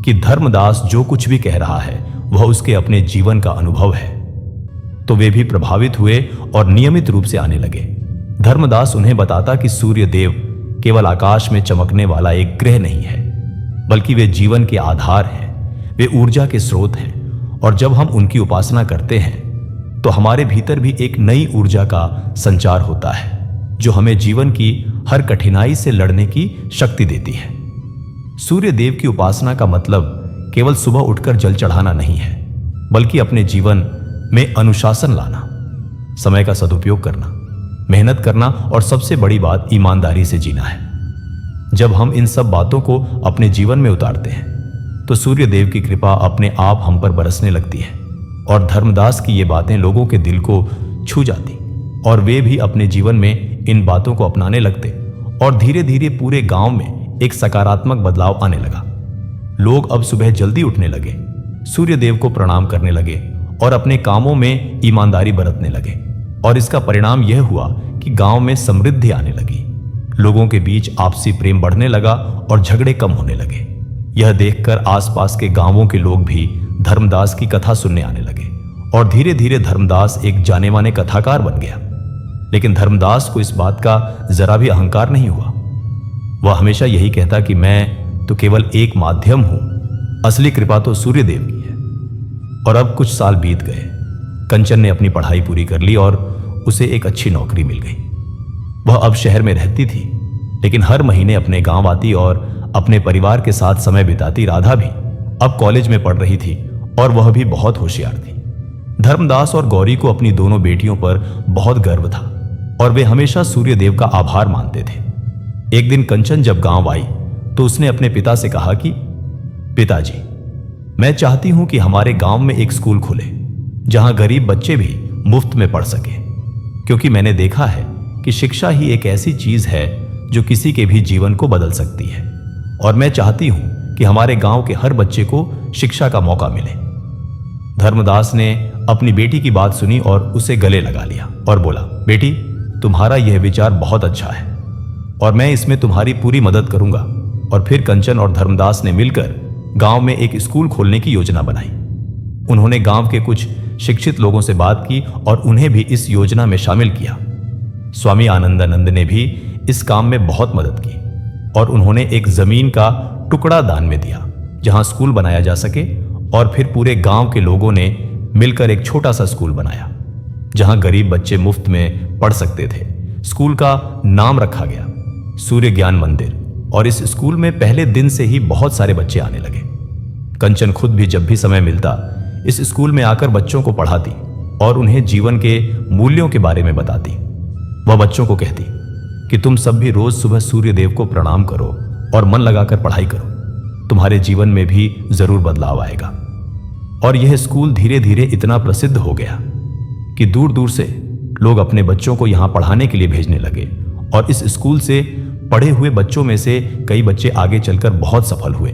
कि धर्मदास जो कुछ भी कह रहा है वह उसके अपने जीवन का अनुभव है, तो वे भी प्रभावित हुए और नियमित रूप से आने लगे। धर्मदास उन्हें बताता कि सूर्यदेव केवल आकाश में चमकने वाला एक ग्रह नहीं है, बल्कि वे जीवन के आधार हैं, वे ऊर्जा के स्रोत हैं, और जब हम उनकी उपासना करते हैं तो हमारे भीतर भी एक नई ऊर्जा का संचार होता है जो हमें जीवन की हर कठिनाई से लड़ने की शक्ति देती है। सूर्यदेव की उपासना का मतलब केवल सुबह उठकर जल चढ़ाना नहीं है, बल्कि अपने जीवन में अनुशासन लाना, समय का सदुपयोग करना, मेहनत करना और सबसे बड़ी बात ईमानदारी से जीना है। जब हम इन सब बातों को अपने जीवन में उतारते हैं तो सूर्यदेव की कृपा अपने आप हम पर बरसने लगती है और धर्मदास की ये बातें लोगों के दिल को छू जाती और वे भी अपने जीवन में इन बातों को अपनाने लगते और धीरे धीरे पूरे गांव में एक सकारात्मक बदलाव आने लगा। लोग अब सुबह जल्दी उठने लगे, सूर्यदेव को प्रणाम करने लगे और अपने कामों में ईमानदारी बरतने लगे, और इसका परिणाम यह हुआ कि गांव में समृद्धि आने लगी। लोगों के बीच आपसी प्रेम बढ़ने लगा और झगड़े कम होने लगे। यह देखकर आसपास के गांवों के लोग भी धर्मदास की कथा सुनने आने लगे और धीरे धीरे धर्मदास एक जाने माने कथाकार बन गया। लेकिन धर्मदास को इस बात का जरा भी अहंकार नहीं हुआ। वह हमेशा यही कहता कि मैं तो केवल एक माध्यम हूं, असली कृपा तो सूर्यदेव की है। और अब कुछ साल बीत गए। कंचन ने अपनी पढ़ाई पूरी कर ली और उसे एक अच्छी नौकरी मिल गई। वह अब शहर में रहती थी, लेकिन हर महीने अपने गांव आती और अपने परिवार के साथ समय बिताती। राधा भी अब कॉलेज में पढ़ रही थी और वह भी बहुत होशियार थी। धर्मदास और गौरी को अपनी दोनों बेटियों पर बहुत गर्व था और वे हमेशा सूर्यदेव का आभार मानते थे। एक दिन कंचन जब गांव आई तो उसने अपने पिता से कहा कि पिताजी, मैं चाहती हूं कि हमारे गांव में एक स्कूल खुले जहां गरीब बच्चे भी मुफ्त में पढ़ सके, क्योंकि मैंने देखा है कि शिक्षा ही एक ऐसी चीज है जो किसी के भी जीवन को बदल सकती है, और मैं चाहती हूं कि हमारे गांव के हर बच्चे को शिक्षा का मौका मिले। धर्मदास ने अपनी बेटी की बात सुनी और उसे गले लगा लिया और बोला, बेटी, तुम्हारा यह विचार बहुत अच्छा है और मैं इसमें तुम्हारी पूरी मदद करूंगा। और फिर कंचन और धर्मदास ने मिलकर गांव में एक स्कूल खोलने की योजना बनाई। उन्होंने गांव के कुछ शिक्षित लोगों से बात की और उन्हें भी इस योजना में शामिल किया। स्वामी आनंदानंद ने भी इस काम में बहुत मदद की और उन्होंने एक जमीन का टुकड़ा दान में दिया जहां स्कूल बनाया जा सके, और फिर पूरे गांव के लोगों ने मिलकर एक छोटा सा स्कूल बनाया जहां गरीब बच्चे मुफ्त में पढ़ सकते थे। स्कूल का नाम रखा गया सूर्य ज्ञान मंदिर, और इस स्कूल में पहले दिन से ही बहुत सारे बच्चे आने लगे। कंचन खुद भी जब भी समय मिलता इस स्कूल में आकर बच्चों को पढ़ाती और उन्हें जीवन के मूल्यों के बारे में बताती। वह बच्चों को कहती कि तुम सब भी रोज सुबह सूर्य देव को प्रणाम करो और मन लगाकर पढ़ाई करो, तुम्हारे जीवन में भी जरूर बदलाव आएगा। और यह स्कूल धीरे धीरे इतना प्रसिद्ध हो गया कि दूर दूर से लोग अपने बच्चों को यहां पढ़ाने के लिए भेजने लगे, और इस स्कूल से पढ़े हुए बच्चों में से कई बच्चे आगे चलकर बहुत सफल हुए,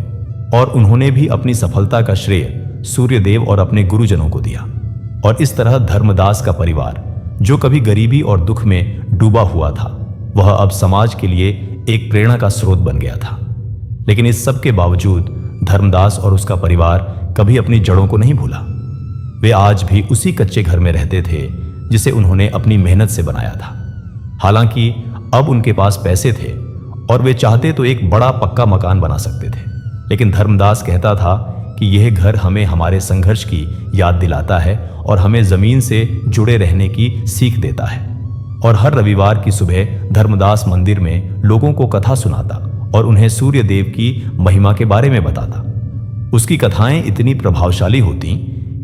और उन्होंने भी अपनी सफलता का श्रेय सूर्यदेव और अपने गुरुजनों को दिया। और इस तरह धर्मदास का परिवार, जो कभी गरीबी और दुख में डूबा हुआ था, वह अब समाज के लिए एक प्रेरणा का स्रोत बन गया था। लेकिन इस सब के बावजूद धर्मदास और उसका परिवार कभी अपनी जड़ों को नहीं भूला। वे आज भी उसी कच्चे घर में रहते थे जिसे उन्होंने अपनी मेहनत से बनाया था। हालांकि अब उनके पास पैसे थे और वे चाहते तो एक बड़ा पक्का मकान बना सकते थे, लेकिन धर्मदास कहता था कि यह घर हमें हमारे संघर्ष की याद दिलाता है और हमें जमीन से जुड़े रहने की सीख देता है। और हर रविवार की सुबह धर्मदास मंदिर में लोगों को कथा सुनाता और उन्हें सूर्य देव की महिमा के बारे में बताता। उसकी कथाएं इतनी प्रभावशाली होती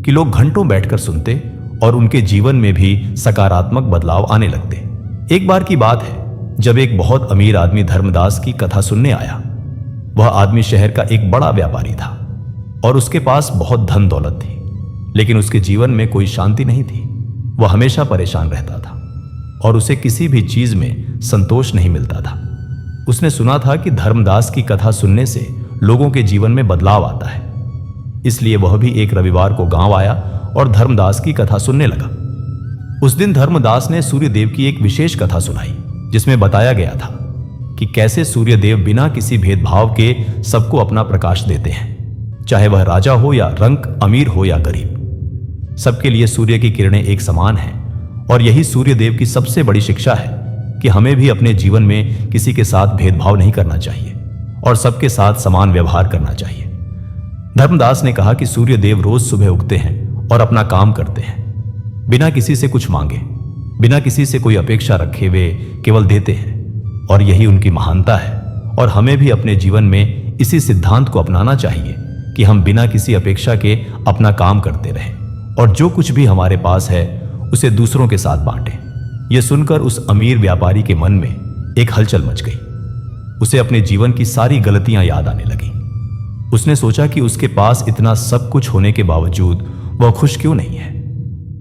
कि लोग घंटों बैठकर सुनते और उनके जीवन में भी सकारात्मक बदलाव आने लगते। एक बार की बात है जब एक बहुत अमीर आदमी धर्मदास की कथा सुनने आया। वह आदमी शहर का एक बड़ा व्यापारी था और उसके पास बहुत धन दौलत थी, लेकिन उसके जीवन में कोई शांति नहीं थी। वह हमेशा परेशान रहता था और उसे किसी भी चीज में संतोष नहीं मिलता था। उसने सुना था कि धर्मदास की कथा सुनने से लोगों के जीवन में बदलाव आता है, इसलिए वह भी एक रविवार को गांव आया और धर्मदास की कथा सुनने लगा। उस दिन धर्मदास ने सूर्यदेव की एक विशेष कथा सुनाई, जिसमें बताया गया था कि कैसे सूर्यदेव बिना किसी भेदभाव के सबको अपना प्रकाश देते हैं, चाहे वह राजा हो या रंक, अमीर हो या गरीब। सबके लिए सूर्य की किरणें एक समान हैं, और यही सूर्यदेव की सबसे बड़ी शिक्षा है कि हमें भी अपने जीवन में किसी के साथ भेदभाव नहीं करना चाहिए और सबके साथ समान व्यवहार करना चाहिए। धर्मदास ने कहा कि सूर्यदेव रोज सुबह उगते हैं और अपना काम करते हैं, बिना किसी से कुछ मांगे, बिना किसी से कोई अपेक्षा रखे वे केवल देते हैं, और यही उनकी महानता है। और हमें भी अपने जीवन में इसी सिद्धांत को अपनाना चाहिए कि हम बिना किसी अपेक्षा के अपना काम करते रहें और जो कुछ भी हमारे पास है उसे दूसरों के साथ बांटें। यह सुनकर उस अमीर व्यापारी के मन में एक हलचल मच गई। उसे अपने जीवन की सारी गलतियां याद आने लगी। उसने सोचा कि उसके पास इतना सब कुछ होने के बावजूद वह खुश क्यों नहीं है।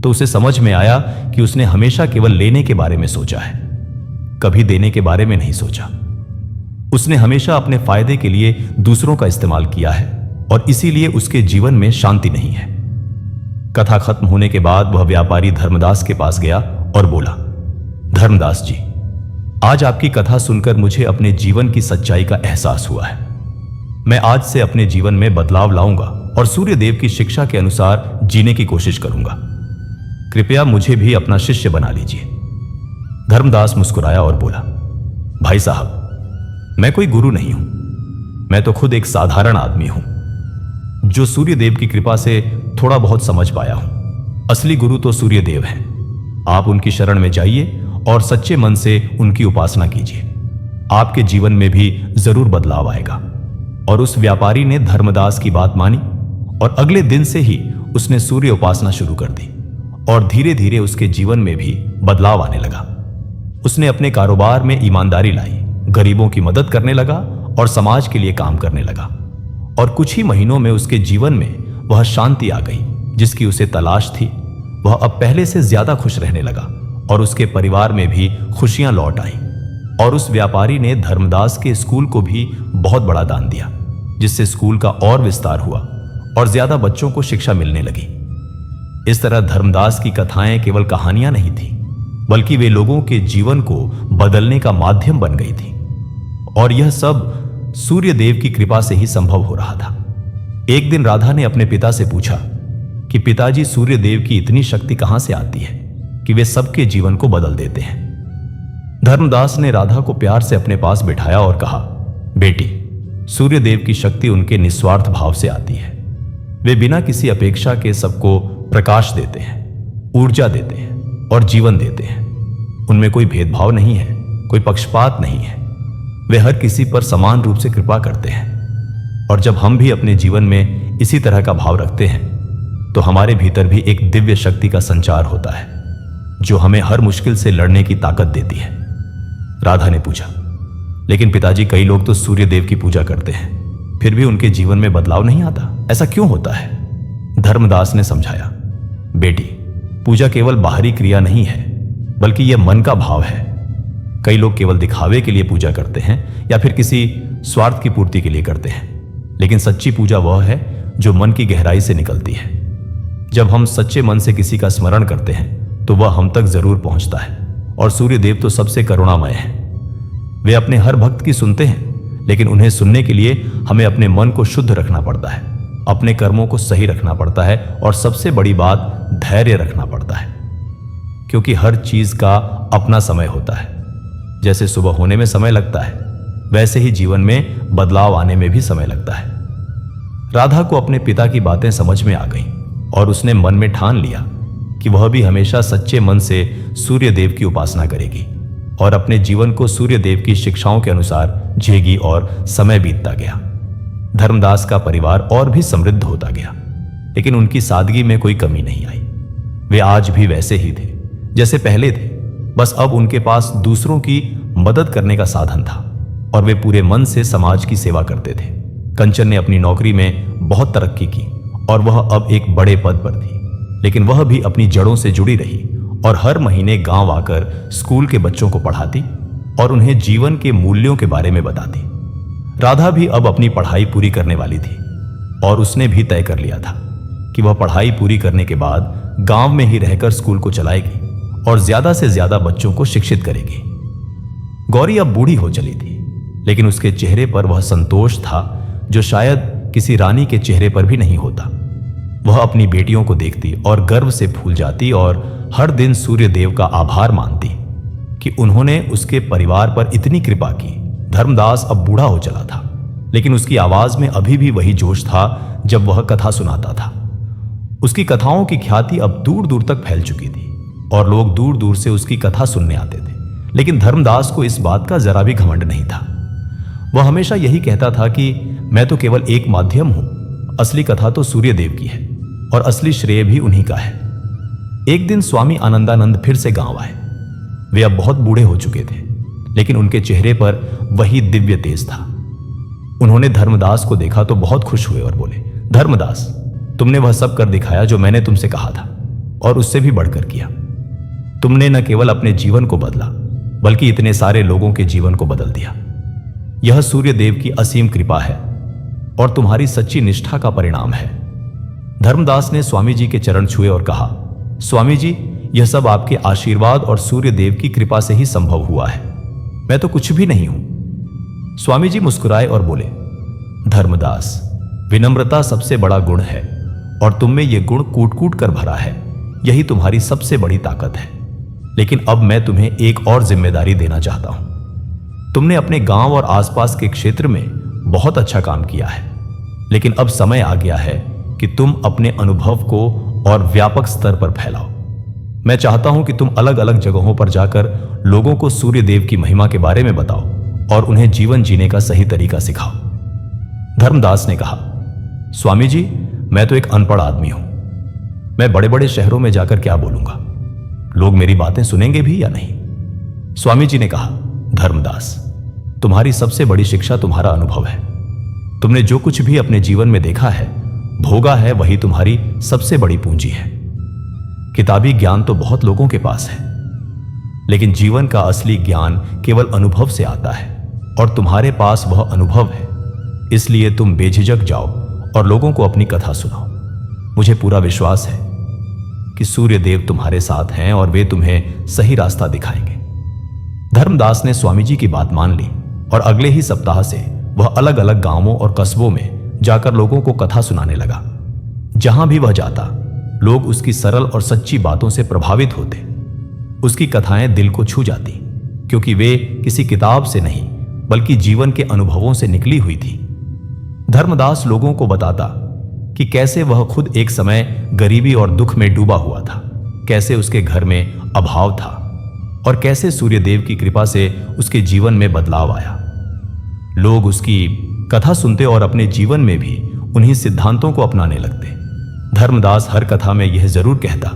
तो उसे समझ में आया कि उसने हमेशा केवल लेने के बारे में सोचा है, कभी देने के बारे में नहीं सोचा। उसने हमेशा अपने फायदे के लिए दूसरों का इस्तेमाल किया है और इसीलिए उसके जीवन में शांति नहीं है। कथा खत्म होने के बाद वह व्यापारी धर्मदास के पास गया और बोला, धर्मदास जी, आज आपकी कथा सुनकर मुझे अपने जीवन की सच्चाई का एहसास हुआ है। मैं आज से अपने जीवन में बदलाव लाऊंगा और सूर्यदेव की शिक्षा के अनुसार जीने की कोशिश करूंगा। कृपया मुझे भी अपना शिष्य बना लीजिए। धर्मदास मुस्कुराया और बोला, भाई साहब, मैं कोई गुरु नहीं हूं, मैं तो खुद एक साधारण आदमी हूं जो सूर्यदेव की कृपा से थोड़ा बहुत समझ पाया हूं। असली गुरु तो सूर्यदेव हैं। आप उनकी शरण में जाइए और सच्चे मन से उनकी उपासना कीजिए। आपके जीवन में भी जरूर बदलाव आएगा। और उस व्यापारी ने धर्मदास की बात मानी और अगले दिन से ही उसने सूर्य उपासना शुरू कर दी और धीरे धीरे उसके जीवन में भी बदलाव आने लगा। उसने अपने कारोबार में ईमानदारी लाई, गरीबों की मदद करने लगा और समाज के लिए काम करने लगा। और कुछ ही महीनों में उसके जीवन में वह शांति आ गई जिसकी उसे तलाश थी। वह अब पहले से ज्यादा खुश रहने लगा और उसके परिवार में भी खुशियां लौट आईं। और उस व्यापारी ने धर्मदास के स्कूल को भी बहुत बड़ा दान दिया, जिससे स्कूल का और विस्तार हुआ और ज्यादा बच्चों को शिक्षा मिलने लगी। इस तरह धर्मदास की कथाएं केवल कहानियां नहीं थी, बल्कि वे लोगों के जीवन को बदलने का माध्यम बन गई थी। और यह सब सूर्य देव की कृपा से ही संभव हो रहा था। एक दिन राधा ने अपने पिता से पूछा कि पिताजी, सूर्य देव की इतनी शक्ति कहां से आती है कि वे सबके जीवन को बदल देते हैं? धर्मदास ने राधा को प्यार से अपने पास बिठाया और कहा, बेटी, सूर्य देव की शक्ति उनके निस्वार्थ भाव से आती है। वे बिना किसी अपेक्षा के सबको प्रकाश देते हैं, ऊर्जा देते हैं और जीवन देते हैं। उनमें कोई भेदभाव नहीं है, कोई पक्षपात नहीं है। वे हर किसी पर समान रूप से कृपा करते हैं। और जब हम भी अपने जीवन में इसी तरह का भाव रखते हैं तो हमारे भीतर भी एक दिव्य शक्ति का संचार होता है जो हमें हर मुश्किल से लड़ने की ताकत देती है। राधा ने पूछा, लेकिन पिताजी, कई लोग तो सूर्य देव की पूजा करते हैं, फिर भी उनके जीवन में बदलाव नहीं आता, ऐसा क्यों होता है? धर्मदास ने समझाया, बेटी, पूजा केवल बाहरी क्रिया नहीं है, बल्कि यह मन का भाव है। कई लोग केवल दिखावे के लिए पूजा करते हैं या फिर किसी स्वार्थ की पूर्ति के लिए करते हैं, लेकिन सच्ची पूजा वह है जो मन की गहराई से निकलती है। जब हम सच्चे मन से किसी का स्मरण करते हैं तो वह हम तक जरूर पहुंचता है। और सूर्य देव तो सबसे करुणामय है। वे अपने हर भक्त की सुनते हैं, लेकिन उन्हें सुनने के लिए हमें अपने मन को शुद्ध रखना पड़ता है, अपने कर्मों को सही रखना पड़ता है और सबसे बड़ी बात, धैर्य रखना पड़ता है। क्योंकि हर चीज का अपना समय होता है। जैसे सुबह होने में समय लगता है, वैसे ही जीवन में बदलाव आने में भी समय लगता है। राधा को अपने पिता की बातें समझ में आ गईं और उसने मन में ठान लिया कि वह भी हमेशा सच्चे मन से सूर्य देव की उपासना करेगी और अपने जीवन को सूर्य देव की शिक्षाओं के अनुसार जिएगी। और समय बीतता गया। धर्मदास का परिवार और भी समृद्ध होता गया, लेकिन उनकी सादगी में कोई कमी नहीं आई। वे आज भी वैसे ही थे जैसे पहले थे, बस अब उनके पास दूसरों की मदद करने का साधन था और वे पूरे मन से समाज की सेवा करते थे। कंचन ने अपनी नौकरी में बहुत तरक्की की और वह अब एक बड़े पद पर थी, लेकिन वह भी अपनी जड़ों से जुड़ी रही और हर महीने गांव आकर स्कूल के बच्चों को पढ़ाती और उन्हें जीवन के मूल्यों के बारे में बताती। राधा भी अब अपनी पढ़ाई पूरी करने वाली थी और उसने भी तय कर लिया था कि वह पढ़ाई पूरी करने के बाद गांव में ही रहकर स्कूल को चलाएगी और ज्यादा से ज्यादा बच्चों को शिक्षित करेगी। गौरी अब बूढ़ी हो चली थी, लेकिन उसके चेहरे पर वह संतोष था जो शायद किसी रानी के चेहरे पर भी नहीं होता। वह अपनी बेटियों को देखती और गर्व से फूल जाती और हर दिन सूर्य देव का आभार मानती कि उन्होंने उसके परिवार पर इतनी कृपा की। धर्मदास अब बूढ़ा हो चला था, लेकिन उसकी आवाज में अभी भी वही जोश था जब वह कथा सुनाता था। उसकी कथाओं की ख्याति अब दूर दूर तक फैल चुकी थी और लोग दूर दूर से उसकी कथा सुनने आते थे। लेकिन धर्मदास को इस बात का जरा भी घमंड नहीं था। वह हमेशा यही कहता था कि मैं तो केवल एक माध्यम हूं, असली कथा तो सूर्य देव की है और असली श्रेय भी उन्हीं का है। एक दिन स्वामी आनंदानंद फिर से गांव आए। वे अब बहुत बूढ़े हो चुके थे, लेकिन उनके चेहरे पर वही दिव्य तेज था। उन्होंने धर्मदास को देखा तो बहुत खुश हुए और बोले, धर्मदास, तुमने वह सब कर दिखाया जो मैंने तुमसे कहा था, और उससे भी बढ़कर किया। तुमने न केवल अपने जीवन को बदला, बल्कि इतने सारे लोगों के जीवन को बदल दिया। यह सूर्य देव की असीम कृपा है और तुम्हारी सच्ची निष्ठा का परिणाम है। धर्मदास ने स्वामी जी के चरण छुए और कहा, स्वामी जी, यह सब आपके आशीर्वाद और सूर्य देव की कृपा से ही संभव हुआ है। मैं तो कुछ भी नहीं हूं। स्वामी जी मुस्कुराए और बोले, धर्मदास, विनम्रता सबसे बड़ा गुण है और तुम में यह गुण कूट कूट कर भरा है। यही तुम्हारी सबसे बड़ी ताकत है। लेकिन अब मैं तुम्हें एक और जिम्मेदारी देना चाहता हूं। तुमने अपने गांव और आसपास के क्षेत्र में बहुत अच्छा काम किया है, लेकिन अब समय आ गया है कि तुम अपने अनुभव को और व्यापक स्तर पर फैलाओ। मैं चाहता हूं कि तुम अलग अलग जगहों पर जाकर लोगों को सूर्य देव की महिमा के बारे में बताओ और उन्हें जीवन जीने का सही तरीका सिखाओ। धर्मदास ने कहा, स्वामी जी, मैं तो एक अनपढ़ आदमी हूं। मैं बड़े बड़े शहरों में जाकर क्या बोलूंगा? लोग मेरी बातें सुनेंगे भी या नहीं? स्वामी जी ने कहा, धर्मदास, तुम्हारी सबसे बड़ी शिक्षा तुम्हारा अनुभव है। तुमने जो कुछ भी अपने जीवन में देखा है, भोगा है, वही तुम्हारी सबसे बड़ी पूंजी है। किताबी ज्ञान तो बहुत लोगों के पास है, लेकिन जीवन का असली ज्ञान केवल अनुभव से आता है, और तुम्हारे पास वह अनुभव है। इसलिए तुम बेझिझक जाओ और लोगों को अपनी कथा सुनाओ। मुझे पूरा विश्वास है कि सूर्य देव तुम्हारे साथ हैं और वे तुम्हें सही रास्ता दिखाएंगे। धर्मदास ने स्वामी जी की बात मान ली और अगले ही सप्ताह से वह अलग अलग गांवों और कस्बों में जाकर लोगों को कथा सुनाने लगा। जहां भी वह जाता, लोग उसकी सरल और सच्ची बातों से प्रभावित होते। उसकी कथाएं दिल को छू जाती, क्योंकि वे किसी किताब से नहीं बल्कि जीवन के अनुभवों से निकली हुई थी। धर्मदास लोगों को बताता कि कैसे वह खुद एक समय गरीबी और दुख में डूबा हुआ था, कैसे उसके घर में अभाव था और कैसे सूर्यदेव की कृपा से उसके जीवन में बदलाव आया। लोग उसकी कथा सुनते और अपने जीवन में भी उन्हीं सिद्धांतों को अपनाने लगते। धर्मदास हर कथा में यह जरूर कहता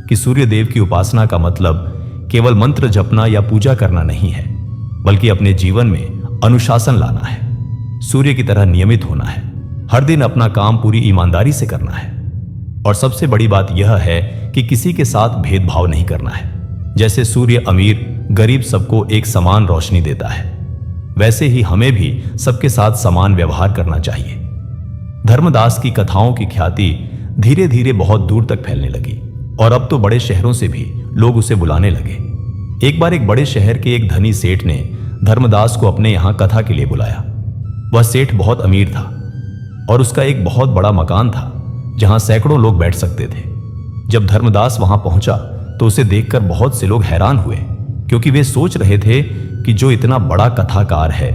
कि सूर्यदेव की उपासना का मतलब केवल मंत्र जपना या पूजा करना नहीं है, बल्कि अपने जीवन में अनुशासन लाना है, सूर्य की तरह नियमित होना है, हर दिन अपना काम पूरी ईमानदारी से करना है। और सबसे बड़ी बात यह है कि किसी के साथ भेदभाव नहीं करना है। जैसे सूर्य अमीर गरीब सबको एक समान रोशनी देता है, वैसे ही हमें भी सबके साथ समान व्यवहार करना चाहिए। धर्मदास की कथाओं की ख्याति धीरे धीरे बहुत दूर तक फैलने लगी और अब तो बड़े शहरों से भी लोग उसे बुलाने लगे। एक बार एक बड़े शहर के एक धनी सेठ ने धर्मदास को अपने यहां कथा के लिए बुलाया। वह सेठ बहुत अमीर था और उसका एक बहुत बड़ा मकान था जहां सैकड़ों लोग बैठ सकते थे। जब धर्मदास वहां पहुंचा तो उसे देखकर बहुत से लोग हैरान हुए, क्योंकि वे सोच रहे थे कि जो इतना बड़ा कथाकार है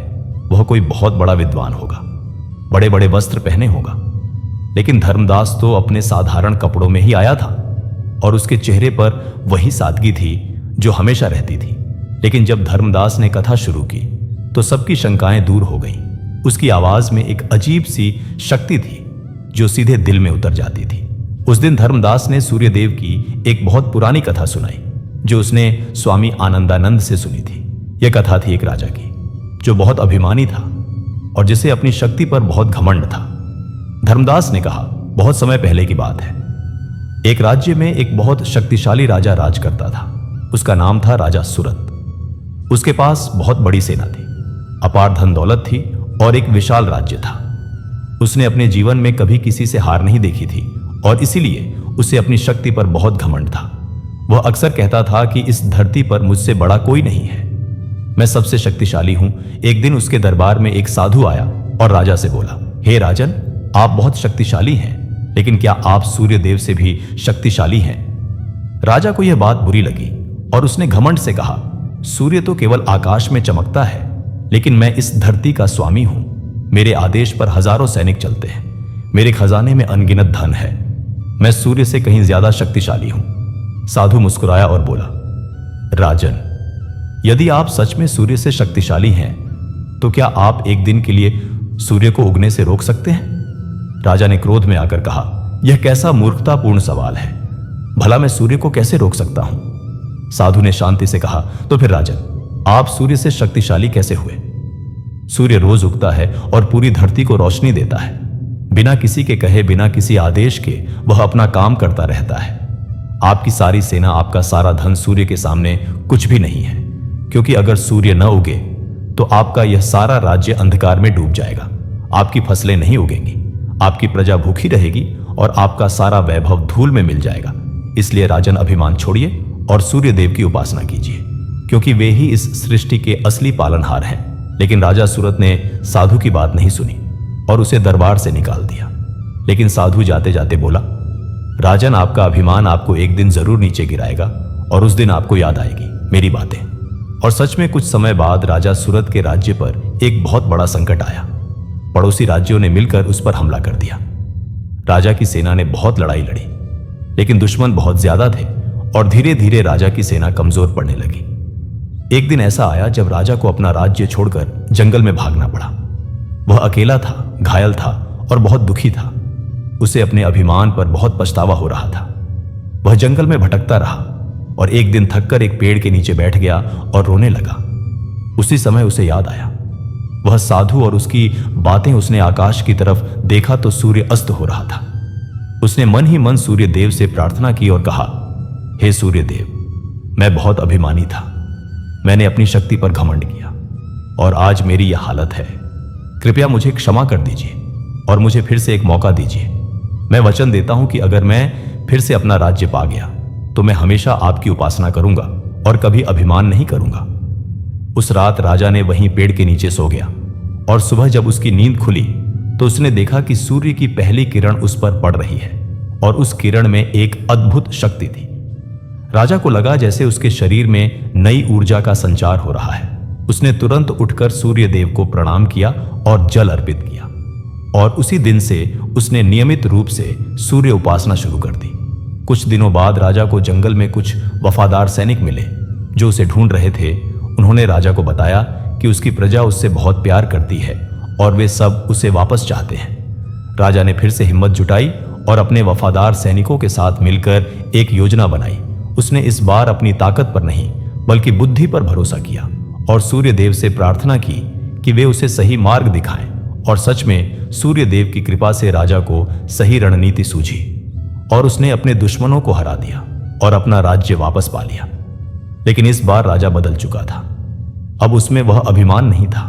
वह कोई बहुत बड़ा विद्वान होगा, बड़े बड़े वस्त्र पहने होगा। लेकिन धर्मदास तो अपने साधारण कपड़ों में ही आया था और उसके चेहरे पर वही सादगी थी जो हमेशा रहती थी। लेकिन जब धर्मदास ने कथा शुरू की तो सबकी शंकाएं दूर हो गईं। उसकी आवाज में एक अजीब सी शक्ति थी जो सीधे दिल में उतर जाती थी। उस दिन धर्मदास ने सूर्यदेव की एक बहुत पुरानी कथा सुनाई जो उसने स्वामी आनंदानंद से सुनी थी। यह कथा थी एक राजा की जो बहुत अभिमानी था और जिसे अपनी शक्ति पर बहुत घमंड था। धर्मदास ने कहा, बहुत समय पहले की बात है। एक राज्य में एक बहुत शक्तिशाली राजा राज करता था। उसका नाम था राजा सूरत। उसके पास बहुत बड़ी सेना थी, अपार धन दौलत थी और एक विशाल राज्य था। उसने अपने जीवन में कभी किसी से हार नहीं देखी थी और इसीलिए उसे अपनी शक्ति पर बहुत घमंड था। वह अक्सर कहता था कि इस धरती पर मुझसे बड़ा कोई नहीं है, मैं सबसे शक्तिशाली हूं। एक दिन उसके दरबार में एक साधु आया और राजा से बोला, हे राजन, आप बहुत शक्तिशाली हैं, लेकिन क्या आप सूर्यदेव से भी शक्तिशाली हैं? राजा को यह बात बुरी लगी और उसने घमंड से कहा, सूर्य तो केवल आकाश में चमकता है, लेकिन मैं इस धरती का स्वामी हूं। मेरे आदेश पर हजारों सैनिक चलते हैं, मेरे खजाने में अनगिनत धन है, मैं सूर्य से कहीं ज्यादा शक्तिशाली हूं। साधु मुस्कुराया और बोला, राजन, यदि आप सच में सूर्य से शक्तिशाली हैं तो क्या आप एक दिन के लिए सूर्य को उगने से रोक सकते हैं? राजा ने क्रोध में आकर कहा, यह कैसा मूर्खतापूर्ण सवाल है, भला मैं सूर्य को कैसे रोक सकता हूं? साधु ने शांति से कहा, तो फिर राजन, आप सूर्य से शक्तिशाली कैसे हुए? सूर्य रोज उगता है और पूरी धरती को रोशनी देता है। बिना किसी के कहे, बिना किसी आदेश के वह अपना काम करता रहता है। आपकी सारी सेना, आपका सारा धन सूर्य के सामने कुछ भी नहीं है, क्योंकि अगर सूर्य न उगे तो आपका यह सारा राज्य अंधकार में डूब जाएगा। आपकी फसलें नहीं उगेंगी, आपकी प्रजा भूखी रहेगी और आपका सारा वैभव धूल में मिल जाएगा। इसलिए राजन, अभिमान छोड़िए और सूर्य देव की उपासना कीजिए, क्योंकि वे ही इस सृष्टि के असली पालनहार हैं। लेकिन राजा सूरत ने साधु की बात नहीं सुनी और उसे दरबार से निकाल दिया। लेकिन साधु जाते जाते बोला, राजन, आपका अभिमान आपको एक दिन जरूर नीचे गिराएगा और उस दिन आपको याद आएगी मेरी बातें। और सच में कुछ समय बाद राजा सूरत के राज्य पर एक बहुत बड़ा संकट आया। पड़ोसी राज्यों ने मिलकर उस पर हमला कर दिया। राजा की सेना ने बहुत लड़ाई लड़ी, लेकिन दुश्मन बहुत ज्यादा थे और धीरे धीरे राजा की सेना कमजोर पड़ने लगी। एक दिन ऐसा आया जब राजा को अपना राज्य छोड़कर जंगल में भागना पड़ा। वह अकेला था, घायल था और बहुत दुखी था। उसे अपने अभिमान पर बहुत पछतावा हो रहा था। वह जंगल में भटकता रहा और एक दिन थककर एक पेड़ के नीचे बैठ गया और रोने लगा। उसी समय उसे याद आया वह साधु और उसकी बातें उसने आकाश की तरफ देखा तो सूर्य अस्त हो रहा था। उसने मन ही मन सूर्य देव से प्रार्थना की और कहा, हे सूर्य देव, मैं बहुत अभिमानी था। मैंने अपनी शक्ति पर घमंड किया और आज मेरी यह हालत है। कृपया मुझे क्षमा कर दीजिए और मुझे फिर से एक मौका दीजिए। मैं वचन देता हूं कि अगर मैं फिर से अपना राज्य पा गया तो मैं हमेशा आपकी उपासना करूंगा और कभी अभिमान नहीं करूंगा। उस रात राजा ने वहीं पेड़ के नीचे सो गया और सुबह जब उसकी नींद खुली तो उसने देखा कि सूर्य की पहली किरण उस पर पड़ रही है और उस किरण में एक अद्भुत शक्ति थी। राजा को लगा जैसे उसके शरीर में नई ऊर्जा का संचार हो रहा है। उसने तुरंत उठकर सूर्य देव को प्रणाम किया और जल अर्पित किया और उसी दिन से उसने नियमित रूप से सूर्य उपासना शुरू कर दी। कुछ दिनों बाद राजा को जंगल में कुछ वफादार सैनिक मिले जो उसे ढूंढ रहे थे। उन्होंने राजा को बताया कि उसकी प्रजा उससे बहुत प्यार करती है और वे सब उसे वापस चाहते हैं। राजा ने फिर से हिम्मत जुटाई और अपने वफादार सैनिकों के साथ मिलकर एक योजना बनाई। उसने इस बार अपनी ताकत पर नहीं बल्कि बुद्धि पर भरोसा किया और सूर्य देव से प्रार्थना की कि वे उसे सही मार्ग दिखाएं। और सच में सूर्य देव की कृपा से राजा को सही रणनीति सूझी और उसने अपने दुश्मनों को हरा दिया और अपना राज्य वापस पा लिया। लेकिन इस बार राजा बदल चुका था। अब उसमें वह अभिमान नहीं था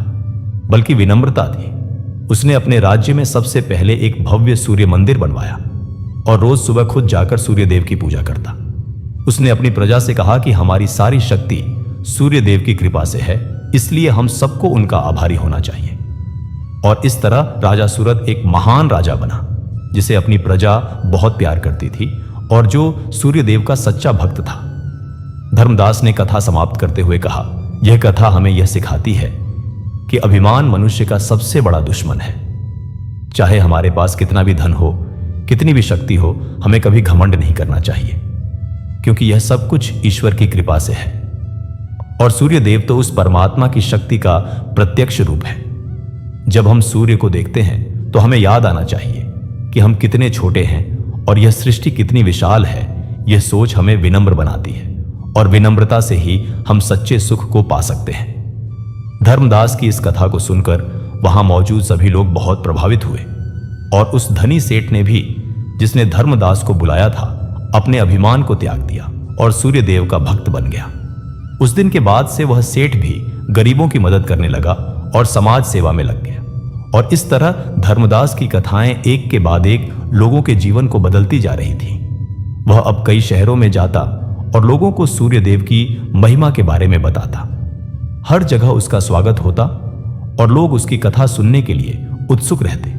बल्कि विनम्रता थी। उसने अपने राज्य में सबसे पहले एक भव्य सूर्य मंदिर बनवाया और रोज सुबह खुद जाकर सूर्य देव की पूजा करता। उसने अपनी प्रजा से कहा कि हमारी सारी शक्ति सूर्य देव की कृपा से है, इसलिए हम सबको उनका आभारी होना चाहिए। और इस तरह राजा सूरत एक महान राजा बना जिसे अपनी प्रजा बहुत प्यार करती थी और जो सूर्य देव का सच्चा भक्त था। धर्मदास ने कथा समाप्त करते हुए कहा, यह कथा हमें यह सिखाती है कि अभिमान मनुष्य का सबसे बड़ा दुश्मन है। चाहे हमारे पास कितना भी धन हो, कितनी भी शक्ति हो, हमें कभी घमंड नहीं करना चाहिए, क्योंकि यह सब कुछ ईश्वर की कृपा से है। और सूर्य देव तो उस परमात्मा की शक्ति का प्रत्यक्ष रूप है। जब हम सूर्य को देखते हैं तो हमें याद आना चाहिए कि हम कितने छोटे हैं और यह सृष्टि कितनी विशाल है। यह सोच हमें विनम्र बनाती है और विनम्रता से ही हम सच्चे सुख को पा सकते हैं। धर्मदास की इस कथा को सुनकर वहां मौजूद सभी लोग बहुत प्रभावित हुए और उस धनी सेठ ने भी, जिसने धर्मदास को बुलाया था, अपने अभिमान को त्याग दिया और सूर्य देव का भक्त बन गया। उस दिन के बाद से वह सेठ भी गरीबों की मदद करने लगा और समाज सेवा में लग गया। और इस तरह धर्मदास की कथाएं एक के बाद एक लोगों के जीवन को बदलती जा रही थी। वह अब कई शहरों में जाता और लोगों को सूर्य देव की महिमा के बारे में बताता। हर जगह उसका स्वागत होता और लोग उसकी कथा सुनने के लिए उत्सुक रहते।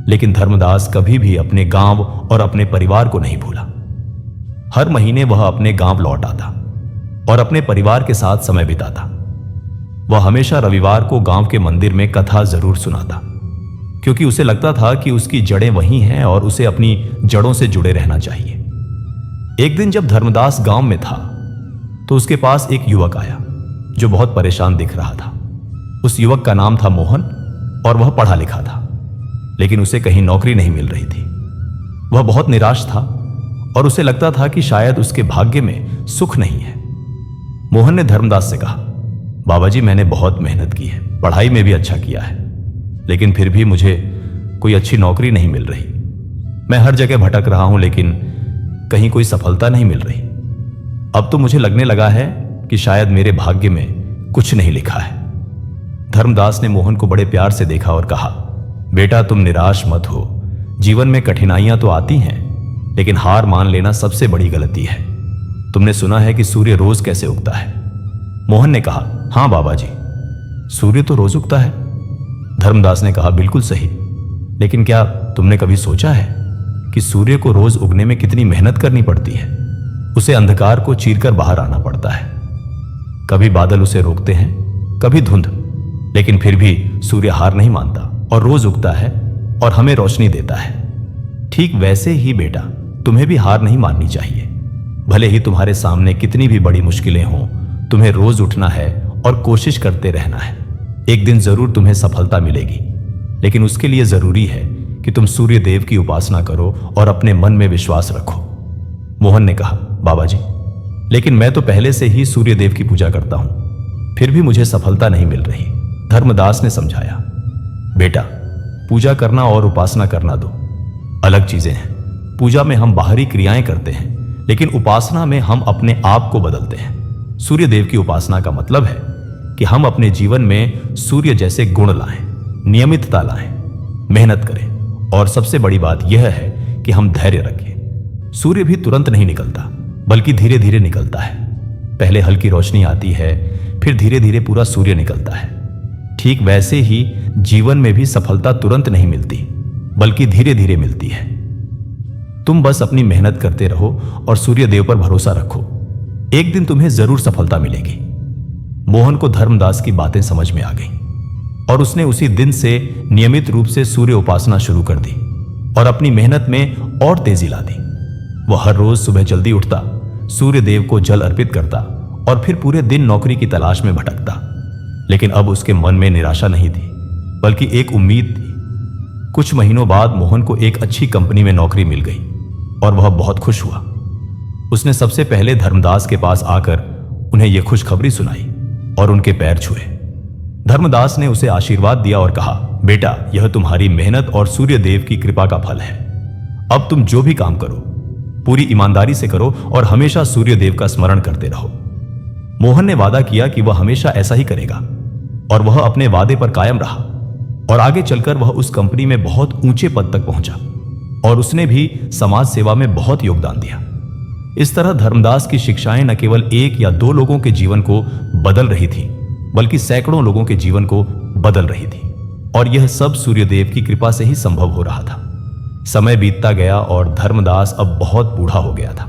लेकिन धर्मदास कभी भी अपने गांव और अपने परिवार को नहीं भूला। हर महीने वह अपने गांव लौट आता और अपने परिवार के साथ समय बिताता। वह हमेशा रविवार को गांव के मंदिर में कथा जरूर सुनाता, क्योंकि उसे लगता था कि उसकी जड़ें वहीं हैं और उसे अपनी जड़ों से जुड़े रहना चाहिए। एक दिन जब धर्मदास गांव में था तो उसके पास एक युवक आया जो बहुत परेशान दिख रहा था। उस युवक का नाम था मोहन और वह पढ़ा लिखा था, लेकिन उसे कहीं नौकरी नहीं मिल रही थी। वह बहुत निराश था और उसे लगता था कि शायद उसके भाग्य में सुख नहीं है। मोहन ने धर्मदास से कहा, बाबा जी, मैंने बहुत मेहनत की है, पढ़ाई में भी अच्छा किया है, लेकिन फिर भी मुझे कोई अच्छी नौकरी नहीं मिल रही। मैं हर जगह भटक रहा हूं, लेकिन कहीं कोई सफलता नहीं मिल रही। अब तो मुझे लगने लगा है कि शायद मेरे भाग्य में कुछ नहीं लिखा है। धर्मदास ने मोहन को बड़े प्यार से देखा और कहा, बेटा, तुम निराश मत हो। जीवन में कठिनाइयां तो आती हैं, लेकिन हार मान लेना सबसे बड़ी गलती है। तुमने सुना है कि सूर्य रोज कैसे उगता है? मोहन ने कहा, हाँ बाबा जी, सूर्य तो रोज उगता है। धर्मदास ने कहा, बिल्कुल सही, लेकिन क्या तुमने कभी सोचा है कि सूर्य को रोज उगने में कितनी मेहनत करनी पड़ती है? उसे अंधकार को चीरकर बाहर आना पड़ता है। कभी बादल उसे रोकते हैं, कभी धुंध, लेकिन फिर भी सूर्य हार नहीं मानता और रोज उगता है और हमें रोशनी देता है। ठीक वैसे ही बेटा, तुम्हें भी हार नहीं माननी चाहिए। भले ही तुम्हारे सामने कितनी भी बड़ी मुश्किलें हों, तुम्हें रोज उठना है और कोशिश करते रहना है। एक दिन जरूर तुम्हें सफलता मिलेगी, लेकिन उसके लिए जरूरी है कि तुम सूर्य देव की उपासना करो और अपने मन में विश्वास रखो। मोहन ने कहा, बाबा जी, लेकिन मैं तो पहले से ही सूर्य देव की पूजा करता हूं, फिर भी मुझे सफलता नहीं मिल रही। धर्मदास ने समझाया, बेटा, पूजा करना और उपासना करना दो अलग चीजें हैं। पूजा में हम बाहरी क्रियाएं करते हैं, लेकिन उपासना में हम अपने आप को बदलते हैं। सूर्य देव की उपासना का मतलब है कि हम अपने जीवन में सूर्य जैसे गुण लाएं, नियमितता लाएं, मेहनत करें, और सबसे बड़ी बात यह है कि हम धैर्य रखें। सूर्य भी तुरंत नहीं निकलता, बल्कि धीरे धीरे निकलता है। पहले हल्की रोशनी आती है, फिर धीरे धीरे पूरा सूर्य निकलता है। ठीक वैसे ही जीवन में भी सफलता तुरंत नहीं मिलती, बल्कि धीरे धीरे मिलती है। तुम बस अपनी मेहनत करते रहो और सूर्य देव पर भरोसा रखो। एक दिन तुम्हें जरूर सफलता मिलेगी। मोहन को धर्मदास की बातें समझ में आ गईं और उसने उसी दिन से नियमित रूप से सूर्य उपासना शुरू कर दी और अपनी मेहनत में और तेजी ला दी। वह हर रोज सुबह जल्दी उठता, सूर्य देव को जल अर्पित करता और फिर पूरे दिन नौकरी की तलाश में भटकता। लेकिन अब उसके मन में निराशा नहीं थी, बल्कि एक उम्मीद थी। कुछ महीनों बाद मोहन को एक अच्छी कंपनी में नौकरी मिल गई और वह बहुत खुश हुआ। उसने सबसे पहले धर्मदास के पास आकर उन्हें यह खुशखबरी सुनाई और उनके पैर छुए। धर्मदास ने उसे आशीर्वाद दिया और कहा, बेटा, यह तुम्हारी मेहनत और सूर्य देव की कृपा का फल है। अब तुम जो भी काम करो पूरी ईमानदारी से करो और हमेशा सूर्य देव का स्मरण करते रहो। मोहन ने वादा किया कि वह हमेशा ऐसा ही करेगा और वह अपने वादे पर कायम रहा और आगे चलकर वह उस कंपनी में बहुत ऊंचे पद तक पहुंचा और उसने भी समाज सेवा में बहुत योगदान दिया। इस तरह धर्मदास की शिक्षाएं न केवल एक या दो लोगों के जीवन को बदल रही थी, बल्कि सैकड़ों लोगों के जीवन को बदल रही थी, और यह सब सूर्यदेव की कृपा से ही संभव हो रहा था। समय बीतता गया और धर्मदास अब बहुत बूढ़ा हो गया था,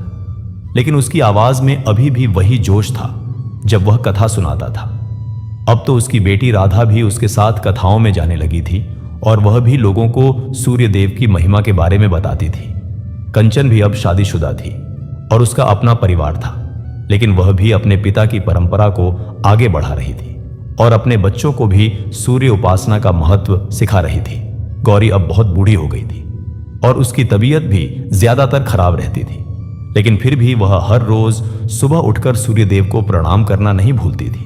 लेकिन उसकी आवाज में अभी भी वही जोश था जब वह कथा सुनाता था। अब तो उसकी बेटी राधा भी उसके साथ कथाओं में जाने लगी थी और वह भी लोगों को सूर्यदेव की महिमा के बारे में बताती थी। कंचन भी अब शादीशुदा थी और उसका अपना परिवार था, लेकिन वह भी अपने पिता की परंपरा को आगे बढ़ा रही थी और अपने बच्चों को भी सूर्य उपासना का महत्व सिखा रही थी। गौरी अब बहुत बूढ़ी हो गई थी और उसकी तबीयत भी ज्यादातर खराब रहती थी, लेकिन फिर भी वह हर रोज सुबह उठकर सूर्यदेव को प्रणाम करना नहीं भूलती थी।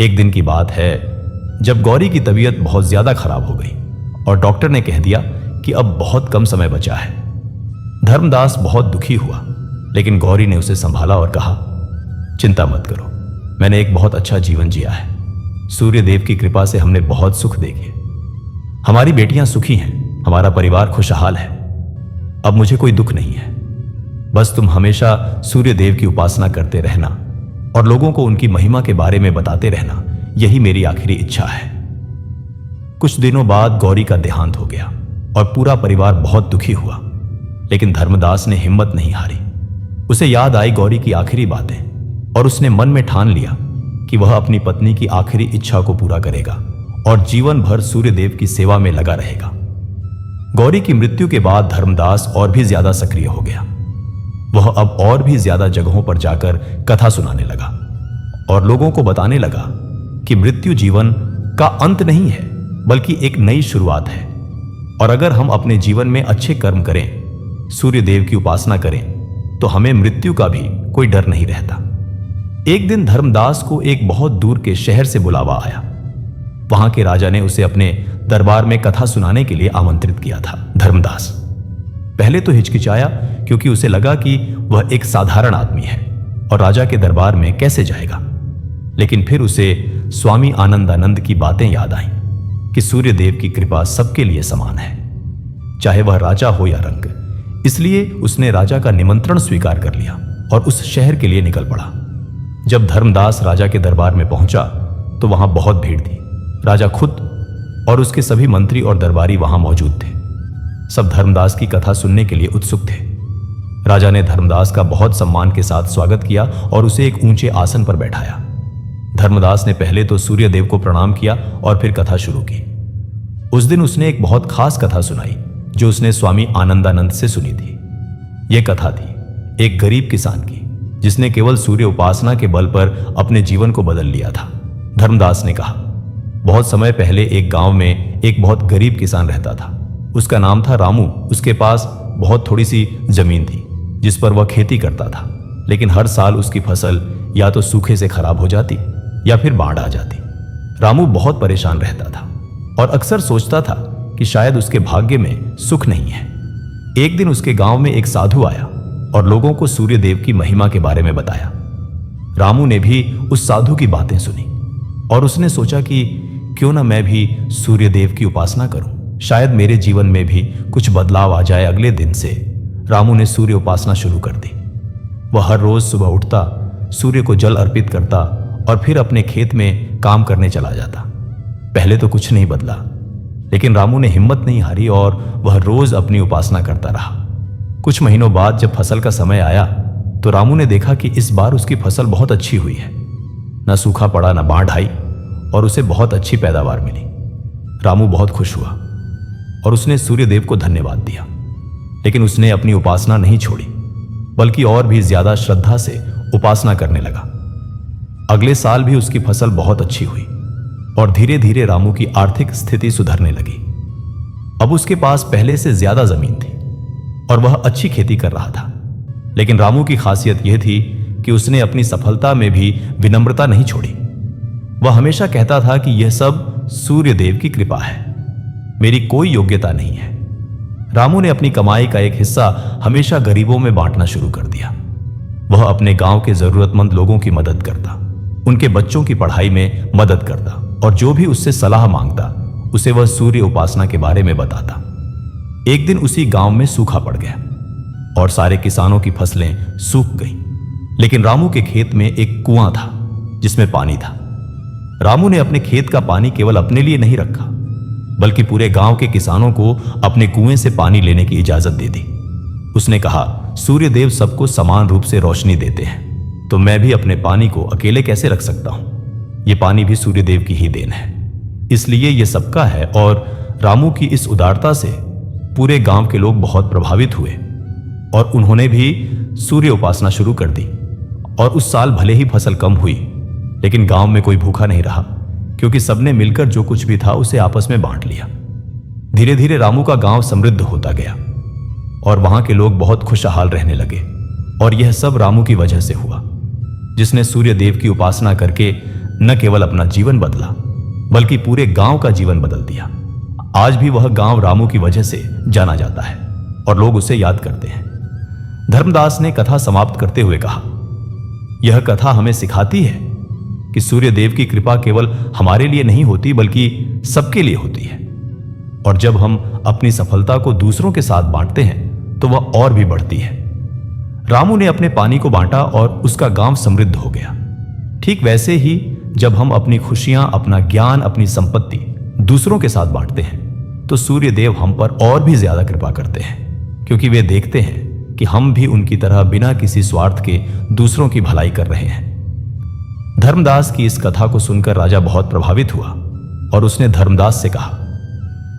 एक दिन की बात है जब गौरी की तबीयत बहुत ज्यादा खराब हो गई और डॉक्टर ने कह दिया कि अब बहुत कम समय बचा है। धर्मदास बहुत दुखी हुआ, लेकिन गौरी ने उसे संभाला और कहा, चिंता मत करो, मैंने एक बहुत अच्छा जीवन जिया है। सूर्यदेव की कृपा से हमने बहुत सुख देखे। हमारी बेटियां सुखी हैं, हमारा परिवार खुशहाल है। अब मुझे कोई दुख नहीं है। बस तुम हमेशा सूर्यदेव की उपासना करते रहना और लोगों को उनकी महिमा के बारे में बताते रहना, यही मेरी आखिरी इच्छा है। कुछ दिनों बाद गौरी का देहांत हो गया और पूरा परिवार बहुत दुखी हुआ, लेकिन धर्मदास ने हिम्मत नहीं हारी। उसे याद आई गौरी की आखिरी बातें और उसने मन में ठान लिया कि वह अपनी पत्नी की आखिरी इच्छा को पूरा करेगा और जीवन भर सूर्यदेव की सेवा में लगा रहेगा। गौरी की मृत्यु के बाद धर्मदास और भी ज्यादा सक्रिय हो गया। वह अब और भी ज्यादा जगहों पर जाकर कथा सुनाने लगा और लोगों को बताने लगा कि मृत्यु जीवन का अंत नहीं है, बल्कि एक नई शुरुआत है, और अगर हम अपने जीवन में अच्छे कर्म करें, सूर्यदेव की उपासना करें, तो हमें मृत्यु का भी कोई डर नहीं रहता। एक दिन धर्मदास को एक बहुत दूर के शहर से बुलावा आया। वहां के राजा ने उसे अपने दरबार में कथा सुनाने के लिए आमंत्रित किया था। धर्मदास पहले तो हिचकिचाया, क्योंकि उसे लगा कि वह एक साधारण आदमी है और राजा के दरबार में कैसे जाएगा। लेकिन फिर उसे स्वामी आनंदानंद की बातें याद आईं कि सूर्यदेव की कृपा सबके लिए समान है, चाहे वह राजा हो या रंक। इसलिए उसने राजा का निमंत्रण स्वीकार कर लिया और उस शहर के लिए निकल पड़ा। जब धर्मदास राजा के दरबार में पहुंचा तो वहां बहुत भीड़ थी। राजा खुद और उसके सभी मंत्री और दरबारी वहां मौजूद थे। सब धर्मदास की कथा सुनने के लिए उत्सुक थे। राजा ने धर्मदास का बहुत सम्मान के साथ स्वागत किया और उसे एक ऊंचे आसन पर बैठाया। धर्मदास ने पहले तो सूर्यदेव को प्रणाम किया और फिर कथा शुरू की। उस दिन उसने एक बहुत खास कथा सुनाई जो उसने स्वामी आनंदानंद से सुनी थी। यह कथा थी एक गरीब किसान की, जिसने केवल सूर्य उपासना के बल पर अपने जीवन को बदल लिया था। धर्मदास ने कहा, बहुत समय पहले एक गांव में एक बहुत गरीब किसान रहता था। उसका नाम था रामू। उसके पास बहुत थोड़ी सी जमीन थी जिस पर वह खेती करता था, लेकिन हर साल उसकी फसल या तो सूखे से खराब हो जाती या फिर बाढ़ आ जाती। रामू बहुत परेशान रहता था और अक्सर सोचता था कि शायद उसके भाग्य में सुख नहीं है। एक दिन उसके गांव में एक साधु आया और लोगों को सूर्य देव की महिमा के बारे में बताया। रामू ने भी उस साधु की बातें सुनी और उसने सोचा कि क्यों ना मैं भी सूर्य देव की उपासना करूं, शायद मेरे जीवन में भी कुछ बदलाव आ जाए। अगले दिन से रामू ने सूर्य उपासना शुरू कर दी। वह हर रोज सुबह उठता, सूर्य को जल अर्पित करता और फिर अपने खेत में काम करने चला जाता। पहले तो कुछ नहीं बदला, लेकिन रामू ने हिम्मत नहीं हारी और वह रोज अपनी उपासना करता रहा। कुछ महीनों बाद जब फसल का समय आया तो रामू ने देखा कि इस बार उसकी फसल बहुत अच्छी हुई है। न सूखा पड़ा, न बाढ़ आई और उसे बहुत अच्छी पैदावार मिली। रामू बहुत खुश हुआ और उसने सूर्य देव को धन्यवाद दिया। लेकिन उसने अपनी उपासना नहीं छोड़ी, बल्कि और भी ज्यादा श्रद्धा से उपासना करने लगा। अगले साल भी उसकी फसल बहुत अच्छी हुई और धीरे धीरे रामू की आर्थिक स्थिति सुधरने लगी। अब उसके पास पहले से ज्यादा जमीन थी और वह अच्छी खेती कर रहा था। लेकिन रामू की खासियत यह थी कि उसने अपनी सफलता में भी विनम्रता नहीं छोड़ी। वह हमेशा कहता था कि यह सब सूर्य देव की कृपा है, मेरी कोई योग्यता नहीं है। रामू ने अपनी कमाई का एक हिस्सा हमेशा गरीबों में बांटना शुरू कर दिया। वह अपने गांव के जरूरतमंद लोगों की मदद करता, उनके बच्चों की पढ़ाई में मदद करता और जो भी उससे सलाह मांगता उसे वह सूर्य उपासना के बारे में बताता। एक दिन उसी गांव में सूखा पड़ गया और सारे किसानों की फसलें सूख गईं। लेकिन रामू के खेत में एक कुआं था जिसमें पानी था। रामू ने अपने खेत का पानी केवल अपने लिए नहीं रखा, बल्कि पूरे गांव के किसानों को अपने कुएं से पानी लेने की इजाजत दे दी। उसने कहा, सूर्य देव सबको समान रूप से रोशनी देते हैं, तो मैं भी अपने पानी को अकेले कैसे रख सकता हूं? यह पानी भी सूर्य देव की ही देन है, इसलिए यह सबका है। और रामू की इस उदारता से पूरे गांव के लोग बहुत प्रभावित हुए और उन्होंने भी सूर्य उपासना शुरू कर दी। और उस साल भले ही फसल कम हुई, लेकिन गांव में कोई भूखा नहीं रहा, क्योंकि सबने मिलकर जो कुछ भी था उसे आपस में बांट लिया। धीरे धीरे रामू का गांव समृद्ध होता गया और वहां के लोग बहुत खुशहाल रहने लगे। और यह सब रामू की वजह से हुआ, जिसने सूर्य देव की उपासना करके न केवल अपना जीवन बदला, बल्कि पूरे गांव का जीवन बदल दिया। आज भी वह गांव रामू की वजह से जाना जाता है और लोग उसे याद करते हैं। धर्मदास ने कथा समाप्त करते हुए कहा, यह कथा हमें सिखाती है कि सूर्य देव की कृपा केवल हमारे लिए नहीं होती, बल्कि सबके लिए होती है। और जब हम अपनी सफलता को दूसरों के साथ बांटते हैं तो वह और भी बढ़ती है। रामू ने अपने पानी को बांटा और उसका गांव समृद्ध हो गया। ठीक वैसे ही जब हम अपनी खुशियां, अपना ज्ञान, अपनी संपत्ति दूसरों के साथ बांटते हैं तो सूर्य देव हम पर और भी ज्यादा कृपा करते हैं, क्योंकि वे देखते हैं कि हम भी उनकी तरह बिना किसी स्वार्थ के दूसरों की भलाई कर रहे हैं। धर्मदास की इस कथा को सुनकर राजा बहुत प्रभावित हुआ और उसने धर्मदास से कहा,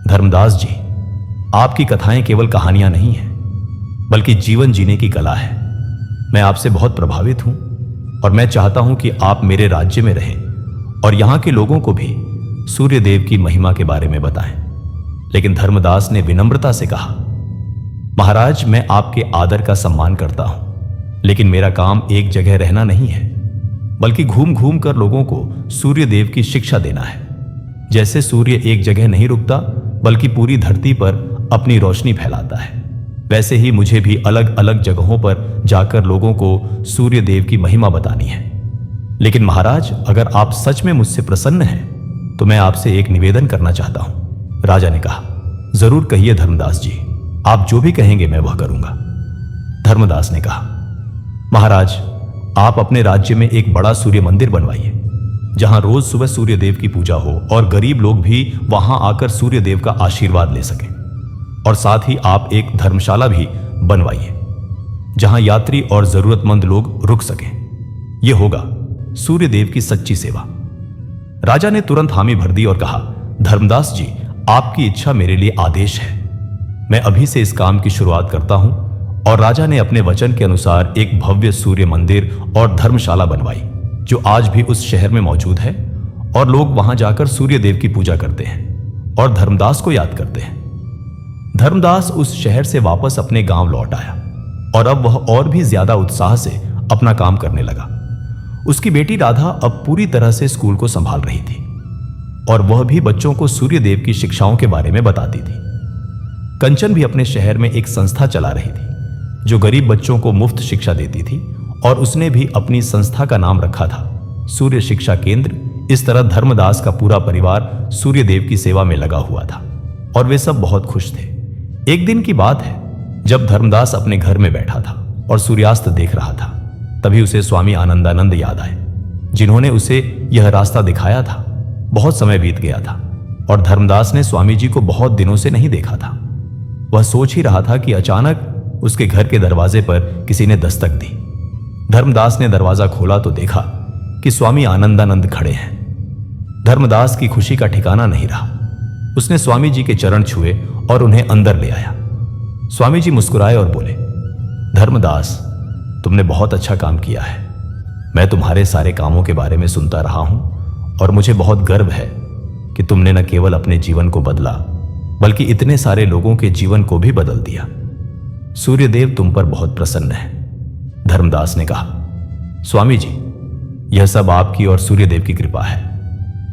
धर्मदास जी, आपकी कथाएं केवल कहानियां नहीं हैं, बल्कि जीवन जीने की कला है। मैं आपसे बहुत प्रभावित हूं और मैं चाहता हूं कि आप मेरे राज्य में रहें और यहां के लोगों को भी सूर्य देव की महिमा के बारे में बताएं। लेकिन धर्मदास ने विनम्रता से कहा, महाराज, मैं आपके आदर का सम्मान करता हूं, लेकिन मेरा काम एक जगह रहना नहीं है, बल्कि घूम घूम कर लोगों को सूर्य देव की शिक्षा देना है। जैसे सूर्य एक जगह नहीं रुकता, बल्कि पूरी धरती पर अपनी रोशनी फैलाता है, वैसे ही मुझे भी अलग अलग जगहों पर जाकर लोगों को सूर्य देव की महिमा बतानी है। लेकिन महाराज, अगर आप सच में मुझसे प्रसन्न हैं तो मैं आपसे एक निवेदन करना चाहता हूं। राजा ने कहा, जरूर कहिए धर्मदास जी, आप जो भी कहेंगे मैं वह करूंगा। धर्मदास ने कहा, महाराज, आप अपने राज्य में एक बड़ा सूर्य मंदिर बनवाइए, जहां रोज सुबह सूर्य देव की पूजा हो और गरीब लोग भी वहां आकर सूर्य देव का आशीर्वाद ले सकें। और साथ ही आप एक धर्मशाला भी बनवाइए, जहां यात्री और जरूरतमंद लोग रुक सकें। यह होगा सूर्य देव की सच्ची सेवा। राजा ने तुरंत हामी भर दी और कहा, धर्मदास जी, आपकी इच्छा मेरे लिए आदेश है। मैं अभी से इस काम की शुरुआत करता हूं। और राजा ने अपने वचन के अनुसार एक भव्य सूर्य मंदिर और धर्मशाला बनवाई, जो आज भी उस शहर में मौजूद है और लोग वहां जाकर सूर्य देव की पूजा करते हैं और धर्मदास को याद करते हैं। धर्मदास उस शहर से वापस अपने गांव लौट आया और अब वह और भी ज्यादा उत्साह से अपना काम करने लगा। उसकी बेटी राधा अब पूरी तरह से स्कूल को संभाल रही थी और वह भी बच्चों को सूर्यदेव की शिक्षाओं के बारे में बताती थी। कंचन भी अपने शहर में एक संस्था चला रही थी जो गरीब बच्चों को मुफ्त शिक्षा देती थी, और उसने भी अपनी संस्था का नाम रखा था सूर्य शिक्षा केंद्र। इस तरह धर्मदास का पूरा परिवार सूर्यदेव की सेवा में लगा हुआ था और वे सब बहुत खुश थे। एक दिन की बात है, जब धर्मदास अपने घर में बैठा था और सूर्यास्त देख रहा था, तभी उसे स्वामी आनंदानंद याद आए, जिन्होंने उसे यह रास्ता दिखाया था। बहुत समय बीत गया था और धर्मदास ने स्वामी जी को बहुत दिनों से नहीं देखा था। वह सोच ही रहा था कि अचानक उसके घर के दरवाजे पर किसी ने दस्तक दी। धर्मदास ने दरवाजा खोला तो देखा कि स्वामी आनंदानंद खड़े हैं। धर्मदास की खुशी का ठिकाना नहीं रहा। उसने स्वामी जी के चरण छुए और उन्हें अंदर ले आया। स्वामी जी मुस्कुराए और बोले, धर्मदास, तुमने बहुत अच्छा काम किया है। मैं तुम्हारे सारे कामों के बारे में सुनता रहा हूं और मुझे बहुत गर्व है कि तुमने न केवल अपने जीवन को बदला, बल्कि इतने सारे लोगों के जीवन को भी बदल दिया। सूर्यदेव तुम पर बहुत प्रसन्न है। धर्मदास ने कहा, स्वामी जी, यह सब आपकी और सूर्यदेव की कृपा है।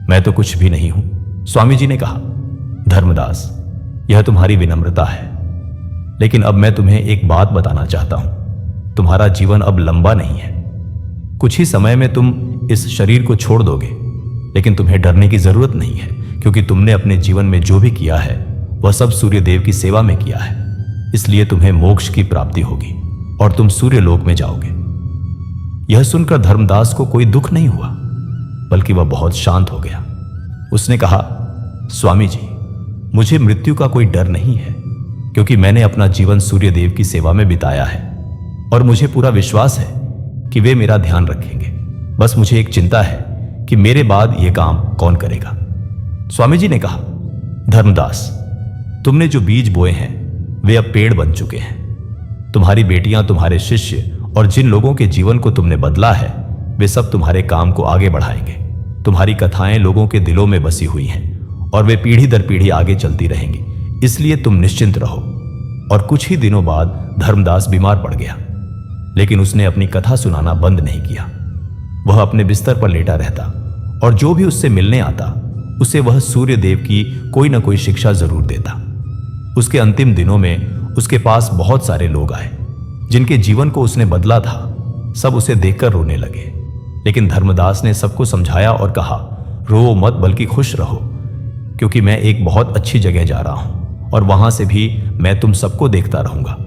मैं तो कुछ भी नहीं हूं। स्वामी जी ने कहा, धर्मदास, यह तुम्हारी विनम्रता है, लेकिन अब मैं तुम्हें एक बात बताना चाहता हूं। तुम्हारा जीवन अब लंबा नहीं है। कुछ ही समय में तुम इस शरीर को छोड़ दोगे, लेकिन तुम्हें डरने की जरूरत नहीं है, क्योंकि तुमने अपने जीवन में जो भी किया है वह सब सूर्यदेव की सेवा में किया है। इसलिए तुम्हें मोक्ष की प्राप्ति होगी और तुम सूर्यलोक में जाओगे। यह सुनकर धर्मदास को कोई दुख नहीं हुआ, बल्कि वह बहुत शांत हो गया। उसने कहा, स्वामी जी, मुझे मृत्यु का कोई डर नहीं है, क्योंकि मैंने अपना जीवन सूर्यदेव की सेवा में बिताया है और मुझे पूरा विश्वास है कि वे मेरा ध्यान रखेंगे। बस मुझे एक चिंता है कि मेरे बाद यह काम कौन करेगा। स्वामी जी ने कहा, धर्मदास, तुमने जो बीज बोए हैं वे अब पेड़ बन चुके हैं। तुम्हारी बेटियां, तुम्हारे शिष्य और जिन लोगों के जीवन को तुमने बदला है, वे सब तुम्हारे काम को आगे बढ़ाएंगे। तुम्हारी कथाएं लोगों के दिलों में बसी हुई हैं और वे पीढ़ी दर पीढ़ी आगे चलती रहेंगी। इसलिए तुम निश्चिंत रहो। और कुछ ही दिनों बाद धर्मदास बीमार पड़ गया, लेकिन उसने अपनी कथा सुनाना बंद नहीं किया। वह अपने बिस्तर पर लेटा रहता और जो भी उससे मिलने आता उसे वह सूर्यदेव की कोई ना कोई शिक्षा जरूर देता। उसके अंतिम दिनों में उसके पास बहुत सारे लोग आए जिनके जीवन को उसने बदला था। सब उसे देखकर रोने लगे, लेकिन धर्मदास ने सबको समझाया और कहा, रो मत, बल्कि खुश रहो, क्योंकि मैं एक बहुत अच्छी जगह जा रहा हूं और वहां से भी मैं तुम सबको देखता रहूंगा।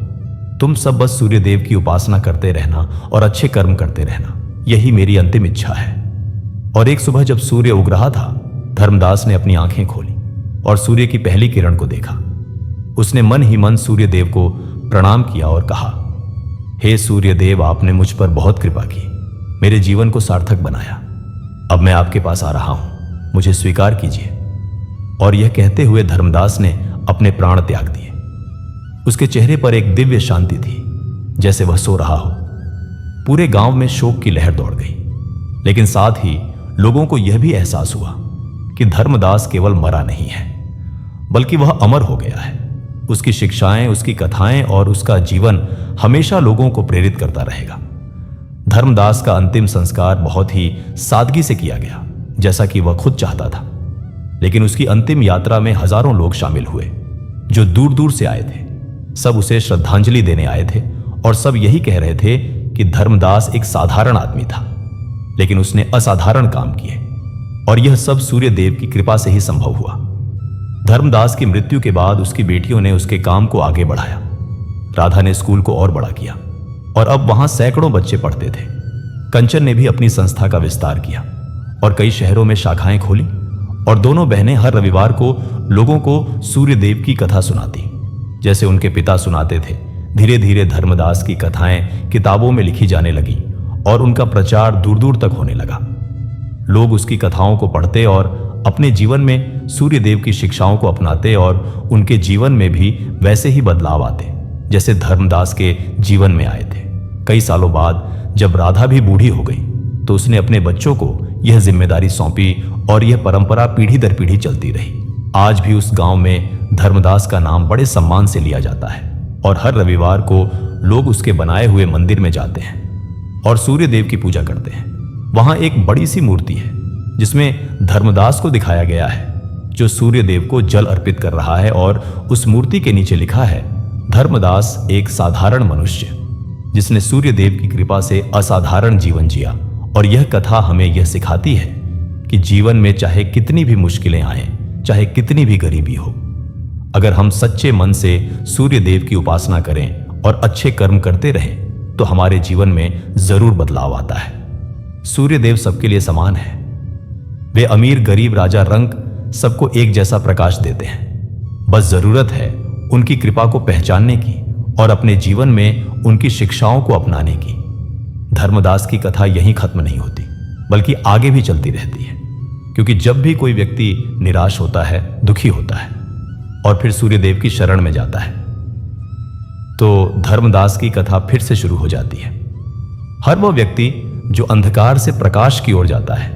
तुम सब बस सूर्यदेव की उपासना करते रहना और अच्छे कर्म करते रहना, यही मेरी अंतिम इच्छा है। और एक सुबह जब सूर्य उग रहा था, धर्मदास ने अपनी आंखें खोली और सूर्य की पहली किरण को देखा। उसने मन ही मन सूर्यदेव को प्रणाम किया और कहा, हे सूर्यदेव, आपने मुझ पर बहुत कृपा की, मेरे जीवन को सार्थक बनाया। अब मैं आपके पास आ रहा हूं, मुझे स्वीकार कीजिए। और यह कहते हुए धर्मदास ने अपने प्राण त्याग दिए। उसके चेहरे पर एक दिव्य शांति थी, जैसे वह सो रहा हो। पूरे गांव में शोक की लहर दौड़ गई, लेकिन साथ ही लोगों को यह भी एहसास हुआ कि धर्मदास केवल मरा नहीं है, बल्कि वह अमर हो गया है। उसकी शिक्षाएं, उसकी कथाएं और उसका जीवन हमेशा लोगों को प्रेरित करता रहेगा। धर्मदास का अंतिम संस्कार बहुत ही सादगी से किया गया, जैसा कि वह खुद चाहता था। लेकिन उसकी अंतिम यात्रा में हजारों लोग शामिल हुए जो दूर दूर से आए थे। सब उसे श्रद्धांजलि देने आए थे और सब यही कह रहे थे कि धर्मदास एक साधारण आदमी था, लेकिन उसने असाधारण काम किए, और यह सब सूर्यदेव की कृपा से ही संभव हुआ। धर्मदास की मृत्यु के बाद उसकी बेटियों ने उसके काम को आगे बढ़ाया। राधा ने स्कूल को और बड़ा किया और अब वहां सैकड़ों बच्चे पढ़ते थे। कंचन ने भी अपनी संस्था का विस्तार किया और कई शहरों में शाखाएं खोली, और दोनों बहनें हर रविवार को लोगों को सूर्यदेव की कथा सुनाती, जैसे उनके पिता सुनाते थे। धीरे धीरे धर्मदास की कथाएं किताबों में लिखी जाने लगी और उनका प्रचार दूर दूर तक होने लगा। लोग उसकी कथाओं को पढ़ते और अपने जीवन में सूर्यदेव की शिक्षाओं को अपनाते, और उनके जीवन में भी वैसे ही बदलाव आते जैसे धर्मदास के जीवन में आए थे। कई सालों बाद जब राधा भी बूढ़ी हो गई, तो उसने अपने बच्चों को यह जिम्मेदारी सौंपी और यह परंपरा पीढ़ी दर पीढ़ी चलती रही। आज भी उस गांव में धर्मदास का नाम बड़े सम्मान से लिया जाता है और हर रविवार को लोग उसके बनाए हुए मंदिर में जाते हैं और सूर्यदेव की पूजा करते हैं। वहां एक बड़ी सी मूर्ति है जिसमें धर्मदास को दिखाया गया है, जो सूर्य देव को जल अर्पित कर रहा है, और उस मूर्ति के नीचे लिखा है, धर्मदास एक साधारण मनुष्य जिसने सूर्य देव की कृपा से असाधारण जीवन जिया। और यह कथा हमें यह सिखाती है कि जीवन में चाहे कितनी भी मुश्किलें आए, चाहे कितनी भी गरीबी हो, अगर हम सच्चे मन से सूर्य देव की उपासना करें और अच्छे कर्म करते रहें तो हमारे जीवन में जरूर बदलाव आता है। सूर्य देव सबके लिए समान है। वे अमीर गरीब राजा रंक सबको एक जैसा प्रकाश देते हैं। बस जरूरत है उनकी कृपा को पहचानने की और अपने जीवन में उनकी शिक्षाओं को अपनाने की। धर्मदास की कथा यहीं खत्म नहीं होती, बल्कि आगे भी चलती रहती है, क्योंकि जब भी कोई व्यक्ति निराश होता है, दुखी होता है और फिर सूर्यदेव की शरण में जाता है, तो धर्मदास की कथा फिर से शुरू हो जाती है। हर वो व्यक्ति जो अंधकार से प्रकाश की ओर जाता है,